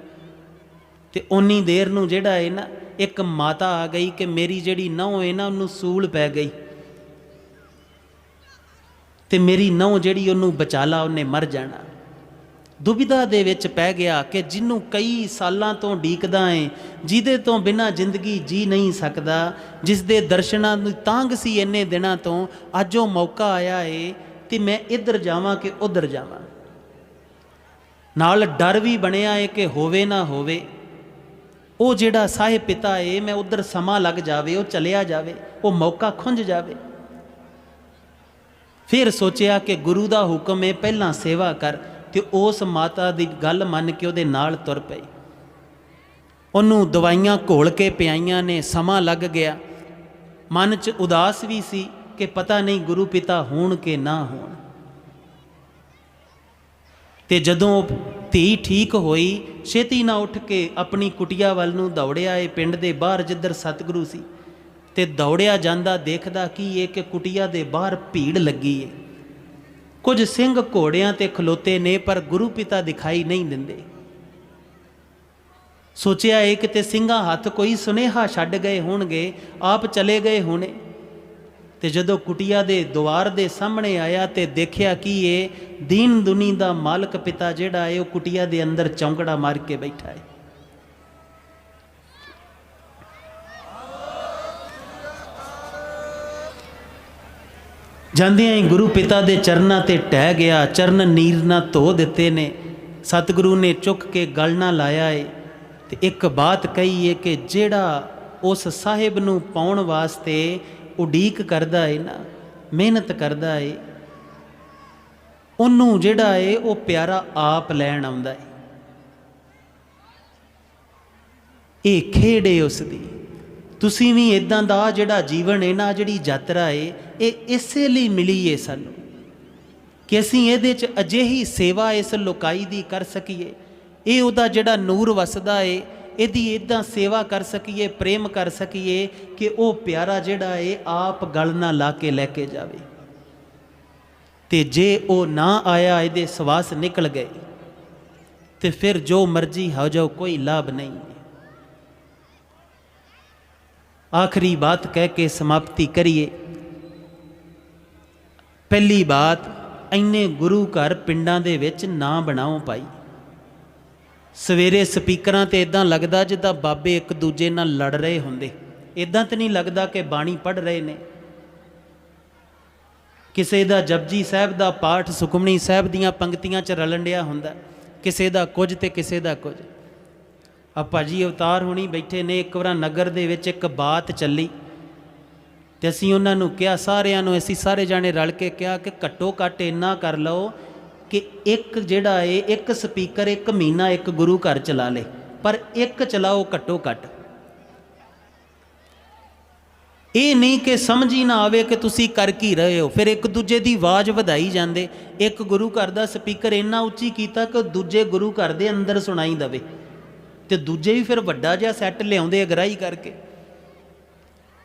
ते उन्नी देर नूं जिहड़ा है ना एक माता आ गई कि मेरी जिहड़ी नौं है ना उन्नूं सूल पै गई ते मेरी नौं जिहड़ी उन्नूं बचा ला, उन्हें मर जाना। दुविधा दे विच पै गया कि जिन्नूं कई सालां तो ढीकदा है, जिहदे तो बिना जिंदगी जी नहीं सकदा, जिस दे दर्शनां दी तांग सी इन्ने दिनां तो, अज वो मौका आया है ते मैं इधर जावां कि उधर जावां। नाल डर भी बनिया है कि होवे ना होवे वो जिहड़ा साहिब पिता है, मैं उधर समा लग जावे, वो चलिया जावे, वो मौका खुंज जावे। फिर सोचिया कि गुरु दा हुक्म है पहला सेवा कर, तो उस माता की गल मन के उहदे नाल तुर पई। उन्होंने दवाइयां घोल के पियाइयां ने, समा लग गया। मन च उदास भी सी कि पता नहीं गुरु पिता होण के ना होण। ते जदों धी ठीक होई, छेती ना उठ के अपनी कुटिया वाल नूं दौड़िया है, पिंड दे बाहर जिधर सतगुरु सी। ते दौड़िया जांदा देखदा की है कि कुटिया दे बाहर भीड़ लगी है। कुछ सिंह घोड़ियां ते खलोते ने पर गुरु पिता दिखाई नहीं दिंदे। सोचिया है कि सिंघां हथ कोई सुनेहा छड्ड गए होणगे, आप चले गए होने। ते जदों कुटिया दे द्वार दे सामने आया ते देखिया कि ये दीन दुनी दा मालक पिता जिहड़ा है वो कुटिया दे अंदर चौंकड़ा मार के बैठा है। जांदियां ही गुरु पिता दे चरना ते टह गया, चरण नीर ना धो दिते ने। सतगुरु ने चुक के गल ना लाया है ते एक बात कही है कि जेड़ा उस साहिब नूं पाउण वास्ते उडीक करदा है ना, मेहनत करदा है, उन्नूं जेड़ा है वो प्यारा आप लैण आउंदा है। ये खेड़ है उसदी। तुसीं भी इदां दा जिहड़ा जीवन है ना, जिहड़ी यात्रा है, ये इसे लिए मिली है सानूं कि असीं इहदे च अजिही सेवा इस लोकाई दी कर सकीए। ये उहदा जिहड़ा नूर वसदा है, इहदी इदां सेवा कर सकीए, प्रेम कर सकीए कि वो प्यारा जिहड़ा है आप गल ना ला के लैके जावे। ते जे वो ना आया, इहदे सवास निकल गए, तो फिर जो मर्जी हो जाओ, कोई लाभ नहीं। आखिरी बात कह के समाप्ति करिए। पहली बात, इन्ने गुरु घर पिंडां दे विच ना बनाओ भाई। सवेरे स्पीकरां ते इदां लगदा जिद्दां बाबे एक दूजे नाल लड़ रहे हुंदे। इदां तो नहीं लगदा कि बाणी पढ़ रहे ने। किसी दा जपजी साहब दा पाठ, सुखमनी साहब दियां पंक्तियां च रलन डिया हुंदा, किसी दा कुछ ते किसी दा कुछ। आ भाजी अवतार होनी बैठे ने। एक बार नगर दे विच एक बात चली ते असीं उन्हां नूं कहा, सारिआं नूं असीं सारे जाने रल के कहा कि घट्टो घट्ट इन्ना कर लो कि एक जिहड़ा है एक स्पीकर एक महीना एक गुरु घर चला ले, पर एक चलाओ घट्टो घट्ट। ਇਹ ਨਹੀਂ ਕਿ ਸਮਝ ਹੀ ਨਾ ਆਵੇ ਕਿ ਤੁਸੀਂ ਕਰ ਕੀ ਰਹੇ ਹੋ। ਫਿਰ ਇੱਕ ਦੂਜੇ ਦੀ ਆਵਾਜ਼ ਵਧਾਈ ਜਾਂਦੇ। ਇੱਕ ਗੁਰੂ ਘਰ ਦਾ ਸਪੀਕਰ ਇੰਨਾ ਉੱਚੀ ਕੀਤਾ ਕਿ ਦੂਜੇ ਗੁਰੂ ਘਰ ਦੇ ਅੰਦਰ ਸੁਣਾਈ ਦਵੇ, ਤੇ ਦੂਜੇ ਵੀ ਫਿਰ ਵੱਡਾ ਜਿਹਾ ਸੈੱਟ ਲਿਆਉਂਦੇ ਅਗਰਾਈ ਕਰਕੇ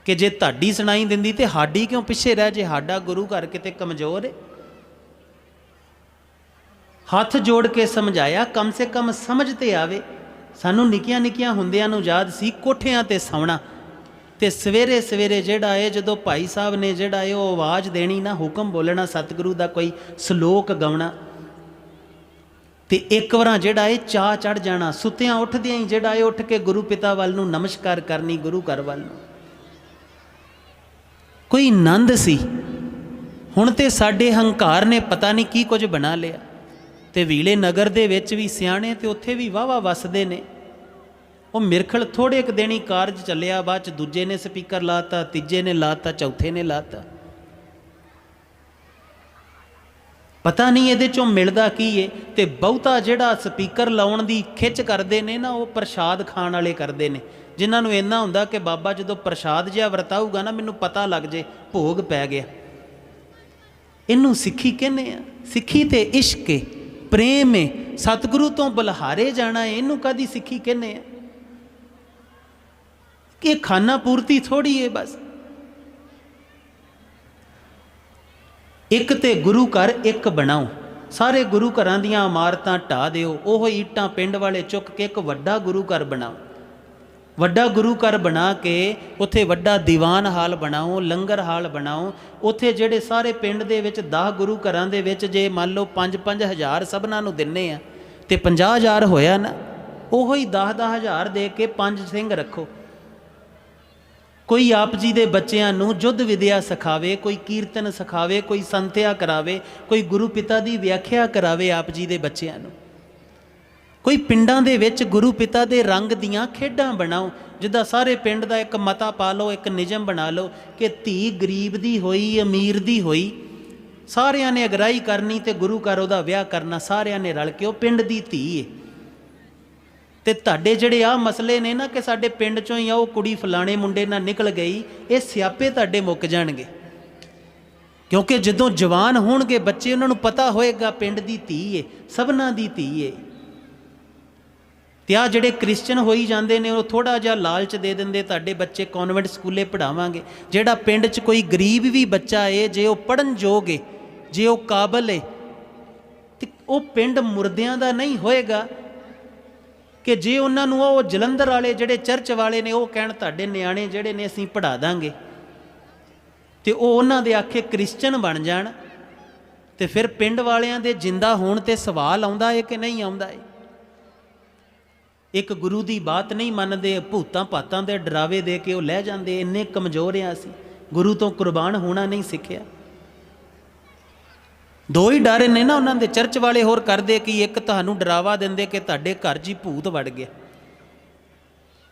ਕਿ ਜੇ ਤੁਹਾਡੀ ਸੁਣਾਈ ਦਿੰਦੀ ਤੇ ਸਾਡੀ ਕਿਉਂ ਪਿੱਛੇ ਰਹਿ ਜੇ, ਸਾਡਾ ਗੁਰੂ ਘਰ ਕਿਤੇ ਕਮਜ਼ੋਰ ਹੈ। ਹੱਥ ਜੋੜ ਕੇ ਸਮਝਾਇਆ, ਕਮ ਸੇ ਕਮ ਸਮਝ ਤੇ ਆਵੇ। ਸਾਨੂੰ ਨਿੱਕੀਆਂ ਨਿੱਕੀਆਂ ਹੁੰਦਿਆਂ ਨੂੰ ਯਾਦ ਸੀ ਕੋਠਿਆਂ ਤੇ ਸੌਣਾ, ਤੇ ਸਵੇਰੇ ਸਵੇਰੇ ਜਿਹੜਾ ਹੈ ਜਦੋਂ ਭਾਈ ਸਾਹਿਬ ਨੇ ਜਿਹੜਾ ਹੈ ਉਹ ਆਵਾਜ਼ ਦੇਣੀ ਨਾ, ਹੁਕਮ ਬੋਲਣਾ, ਸਤਿਗੁਰੂ ਦਾ ਕੋਈ ਸ਼ਲੋਕ ਗਾਉਣਾ, ਤੇ ਇੱਕ ਵਾਰ ਜਿਹੜਾ ਹੈ ਚਾਹ ਚੜ ਜਾਣਾ। ਸੁੱਤਿਆਂ ਉੱਠਦਿਆਂ ਹੀ ਜਿਹੜਾ ਹੈ ਉੱਠ ਕੇ ਗੁਰੂ ਪਿਤਾ ਵੱਲ ਨੂੰ ਨਮਸਕਾਰ ਕਰਨੀ, ਗੁਰੂ ਘਰ ਵੱਲ ਨੂੰ। ਕੋਈ ਆਨੰਦ ਸੀ। ਹੁਣ ਤੇ ਸਾਡੇ ਹੰਕਾਰ ਨੇ ਪਤਾ ਨਹੀਂ ਕੀ ਕੁਝ ਬਣਾ ਲਿਆ। ਤੇ ਵੀਲੇ ਨਗਰ ਦੇ ਵਿੱਚ ਵੀ ਸਿਆਣੇ ਤੇ ਉੱਥੇ ਵੀ ਵਾਹਵਾ ਵਸਦੇ ਨੇ। ਉਹ ਮਿਰਖਲ ਥੋੜੇ ਕੁ ਦਿਨ ਹੀ ਕਾਰਜ ਚੱਲਿਆ, ਬਾਅਦ ਚ ਦੂਜੇ ਨੇ ਸਪੀਕਰ ਲਾਤਾ, ਤੀਜੇ ਨੇ ਲਾਤਾ, ਚੌਥੇ ਨੇ ਲਾਤਾ। ਪਤਾ ਨਹੀਂ ਇਹਦੇ ਚੋਂ ਮਿਲਦਾ ਕੀ ਏ। ਤੇ ਬਹੁਤਾ ਜਿਹੜਾ ਸਪੀਕਰ ਲਾਉਣ ਦੀ ਖਿੱਚ ਕਰਦੇ ਨੇ ਨਾ, ਉਹ ਪ੍ਰਸ਼ਾਦ ਖਾਣ ਵਾਲੇ ਕਰਦੇ ਨੇ, ਜਿਨ੍ਹਾਂ ਨੂੰ ਇੰਨਾ ਹੁੰਦਾ ਕਿ ਬਾਬਾ ਜਦੋਂ ਪ੍ਰਸ਼ਾਦ ਜਿਹਾ ਵਰਤਾਊਗਾ ਨਾ, ਮੈਨੂੰ ਪਤਾ ਲੱਗ ਜੇ ਭੋਗ ਪੈ ਗਿਆ। ਇਹਨੂੰ ਸਿੱਖੀ ਕਹਿੰਦੇ ਆ। ਸਿੱਖੀ ਤੇ ਇਸ਼ਕ ਏ, ਪ੍ਰੇਮ ਏ, ਸਤਿਗੁਰੂ ਤੋਂ ਬੁਲਹਾਰੇ ਜਾਣਾ ਏ, ਇਹਨੂੰ ਕਾਹਦੀ ਸਿੱਖੀ ਕਹਿੰਦੇ ਆ। ਇਹ ਖਾਨਾ ਪੂਰਤੀ ਥੋੜੀ ਏ ਬਸ। ਇੱਕ ਤੇ ਗੁਰੂ ਘਰ ਇੱਕ ਬਣਾਓ, ਸਾਰੇ ਗੁਰੂ ਘਰਾਂ ਦੀਆਂ ਇਮਾਰਤਾਂ ਢਾਹ ਦਿਓ, ਉਹ ਇੱਟਾਂ ਪਿੰਡ ਵਾਲੇ ਚੁੱਕ ਕੇ ਇੱਕ ਵੱਡਾ ਗੁਰੂ ਘਰ ਬਣਾਓ। ਵੱਡਾ ਗੁਰੂ ਘਰ ਬਣਾ ਕੇ ਉੱਥੇ ਵੱਡਾ ਦੀਵਾਨ ਹਾਲ ਬਣਾਓ, ਲੰਗਰ ਹਾਲ ਬਣਾਓ। ਉੱਥੇ ਜਿਹੜੇ ਸਾਰੇ ਪਿੰਡ ਦੇ ਵਿੱਚ 10 ਗੁਰੂ ਘਰਾਂ ਦੇ ਵਿੱਚ ਜੇ ਮੰਨ ਲਓ 5-5 ਹਜ਼ਾਰ ਸਭਨਾਂ ਨੂੰ ਦਿੰਨੇ ਆ ਤੇ 50,000 ਹੋਇਆ ਨਾ। ਉਹੋ ਹੀ 10-10 ਹਜ਼ਾਰ ਦੇ ਕੇ 5 ਸਿੰਘ ਰੱਖੋ। ਕੋਈ ਆਪ ਜੀ ਦੇ ਬੱਚਿਆਂ ਨੂੰ ਯੁੱਧ ਵਿਦਿਆ ਸਿਖਾਵੇ, ਕੋਈ ਕੀਰਤਨ ਸਿਖਾਵੇ, ਕੋਈ ਸੰਥਿਆ ਕਰਾਵੇ, ਕੋਈ ਗੁਰੂ ਪਿਤਾ ਦੀ ਵਿਆਖਿਆ ਕਰਾਵੇ ਆਪ ਜੀ ਦੇ ਬੱਚਿਆਂ ਨੂੰ। ਕੋਈ ਪਿੰਡਾਂ ਦੇ ਵਿੱਚ ਗੁਰੂ ਪਿਤਾ ਦੇ ਰੰਗ ਦੀਆਂ ਖੇਡਾਂ ਬਣਾਓ, ਜਿੱਦਾਂ ਸਾਰੇ ਪਿੰਡ ਦਾ ਇੱਕ ਮਤਾ ਪਾ ਲਓ, ਇੱਕ ਨਿਯਮ ਬਣਾ ਲਓ ਕਿ ਧੀ ਗਰੀਬ ਦੀ ਹੋਈ, ਅਮੀਰ ਦੀ ਹੋਈ, ਸਾਰਿਆਂ ਨੇ ਅਗਰਾਈ ਕਰਨੀ ਤੇ ਗੁਰੂ ਘਰ ਉਹਦਾ ਵਿਆਹ ਕਰਨਾ, ਸਾਰਿਆਂ ਨੇ ਰਲ ਕੇ। ਉਹ ਪਿੰਡ ਦੀ ਧੀ ਏ। ਤੇ ਤੁਹਾਡੇ ਜਿਹੜੇ ਆਹ ਮਸਲੇ ਨੇ ਨਾ ਕਿ ਸਾਡੇ ਪਿੰਡ ਚੋਂ ਹੀ ਆ ਉਹ ਕੁੜੀ ਫਲਾਣੇ ਮੁੰਡੇ ਨਾਲ ਨਿਕਲ ਗਈ, ਇਹ ਸਿਆਪੇ ਤੁਹਾਡੇ ਮੁੱਕ ਜਾਣਗੇ। ਕਿਉਂਕਿ ਜਦੋਂ ਜਵਾਨ ਹੋਣਗੇ ਬੱਚੇ, ਉਹਨਾਂ ਨੂੰ ਪਤਾ ਹੋਏਗਾ ਪਿੰਡ ਦੀ ਧੀ ਏ, ਸਭਨਾਂ ਦੀ ਧੀ ਏ। ਤੇ ਆਹ ਜਿਹੜੇ ਕ੍ਰਿਸਚਨ ਹੋਈ ਜਾਂਦੇ ਨੇ, ਉਹ ਥੋੜ੍ਹਾ ਜਿਹਾ ਲਾਲਚ ਦੇ ਦਿੰਦੇ, ਤੁਹਾਡੇ ਬੱਚੇ ਕੌਨਵੈਂਟ ਸਕੂਲੇ ਪੜ੍ਹਾਵਾਂਗੇ। ਜਿਹੜਾ ਪਿੰਡ 'ਚ ਕੋਈ ਗਰੀਬ ਵੀ ਬੱਚਾ ਏ, ਜੇ ਉਹ ਪੜ੍ਹਨ ਯੋਗ ਏ, ਜੇ ਉਹ ਕਾਬਲ ਏ, ਤੇ ਉਹ ਪਿੰਡ ਮੁਰਦਿਆਂ ਦਾ ਨਹੀਂ ਹੋਏਗਾ। ਕਿ ਜੇ ਉਹਨਾਂ ਨੂੰ ਉਹ ਜਲੰਧਰ ਵਾਲੇ ਜਿਹੜੇ ਚਰਚ ਵਾਲੇ ਨੇ ਉਹ ਕਹਿਣ ਤੁਹਾਡੇ ਨਿਆਣੇ ਜਿਹੜੇ ਨੇ ਅਸੀਂ ਪੜ੍ਹਾ ਦਾਂਗੇ, ਤੇ ਉਹ ਉਹਨਾਂ ਦੇ ਆਖੇ ਕ੍ਰਿਸਚਨ ਬਣ ਜਾਣ, ਤੇ ਫਿਰ ਪਿੰਡ ਵਾਲਿਆਂ ਦੇ ਜਿੰਦਾ ਹੋਣ ਤੇ ਸਵਾਲ ਆਉਂਦਾ ਏ ਕਿ ਨਹੀਂ ਆਉਂਦਾ ਏ। ਇੱਕ ਗੁਰੂ ਦੀ ਬਾਤ ਨਹੀਂ ਮੰਨਦੇ, ਭੂਤਾਂ ਭਾਤਾਂ ਦੇ ਡਰਾਵੇ ਦੇ ਕੇ ਉਹ ਲੈ ਜਾਂਦੇ। ਇੰਨੇ ਕਮਜ਼ੋਰ ਆ ਅਸੀਂ, ਗੁਰੂ ਤੋਂ ਕੁਰਬਾਨ ਹੋਣਾ ਨਹੀਂ ਸਿੱਖਿਆ। ਦੋ ਹੀ ਡਰ ਨੇ ਨਾ ਉਹਨਾਂ ਦੇ। ਚਰਚ ਵਾਲੇ ਹੋਰ ਕਰਦੇ ਕਿ ਇੱਕ ਤੁਹਾਨੂੰ ਡਰਾਵਾ ਦਿੰਦੇ ਕਿ ਤੁਹਾਡੇ ਘਰ 'ਚ ਹੀ ਭੂਤ ਵੜ ਗਿਆ।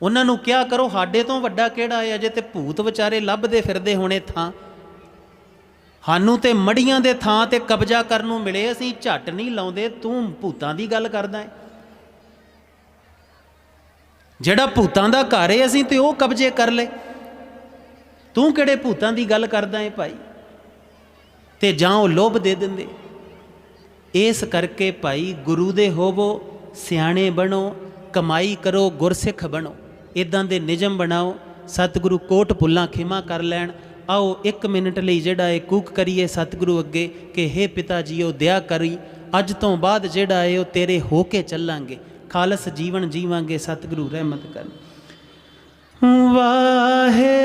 ਉਹਨਾਂ ਨੂੰ ਕਿਹਾ ਕਰੋ ਸਾਡੇ ਤੋਂ ਵੱਡਾ ਕਿਹੜਾ ਹੈ, ਅਜੇ ਤੇ ਭੂਤ ਵਿਚਾਰੇ ਲੱਭਦੇ ਫਿਰਦੇ ਹੋਣੇ ਥਾਂ। ਸਾਨੂੰ ਤੇ ਮੜੀਆਂ ਦੇ ਥਾਂ ਤੇ ਕਬਜ਼ਾ ਕਰਨ ਨੂੰ ਮਿਲੇ, ਅਸੀਂ ਝੱਟ ਨਹੀਂ ਲਾਉਂਦੇ, ਤੂੰ ਭੂਤਾਂ ਦੀ ਗੱਲ ਕਰਦਾ ਹੈ। ਜਿਹੜਾ ਭੂਤਾਂ ਦਾ ਘਰ ਹੈ ਅਸੀਂ ਤੇ ਉਹ ਕਬਜ਼ੇ ਕਰ ਲਏ, ਤੂੰ ਕਿਹੜੇ ਭੂਤਾਂ ਦੀ ਗੱਲ ਕਰਦਾ ਹੈ ਭਾਈ। ਤੇ ਜਾਂ ਉਹ ਲੋਭ ਦੇ ਦਿੰਦੇ। ਇਸ ਕਰਕੇ ਭਾਈ ਗੁਰੂ ਦੇ ਹੋਵੋ, ਸਿਆਣੇ ਬਣੋ, ਕਮਾਈ ਕਰੋ, ਗੁਰਸਿੱਖ ਬਣੋ, ਇੱਦਾਂ ਦੇ ਨਿਯਮ ਬਣਾਓ। ਸਤਿਗੁਰੂ ਕੋਟ ਭੁੱਲਾਂ ਖਿਮਾ ਕਰ ਲੈਣ। ਆਓ 1 ਮਿੰਟ ਲਈ ਜਿਹੜਾ ਇਹ ਕੂਕ ਕਰੀਏ ਸਤਿਗੁਰੂ ਅੱਗੇ ਕਿ ਹੇ ਪਿਤਾ ਜੀਓ ਦਇਆ ਕਰੀ, ਅੱਜ ਤੋਂ ਬਾਅਦ ਜਿਹੜਾ ਹੈ ਉਹ ਤੇਰੇ ਹੋ ਕੇ ਚੱਲਾਂਗੇ, ਖਾਲਸ ਜੀਵਨ ਜੀਵਾਂਗੇ। ਸਤਿਗੁਰੂ ਰਹਿਮਤ ਕਰਨ। ਵਾਹਿਗੁਰੂ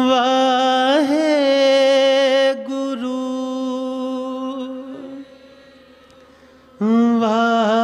ਵਾਹਿਗੁਰੂ ਵਾਹਿਗੁਰੂ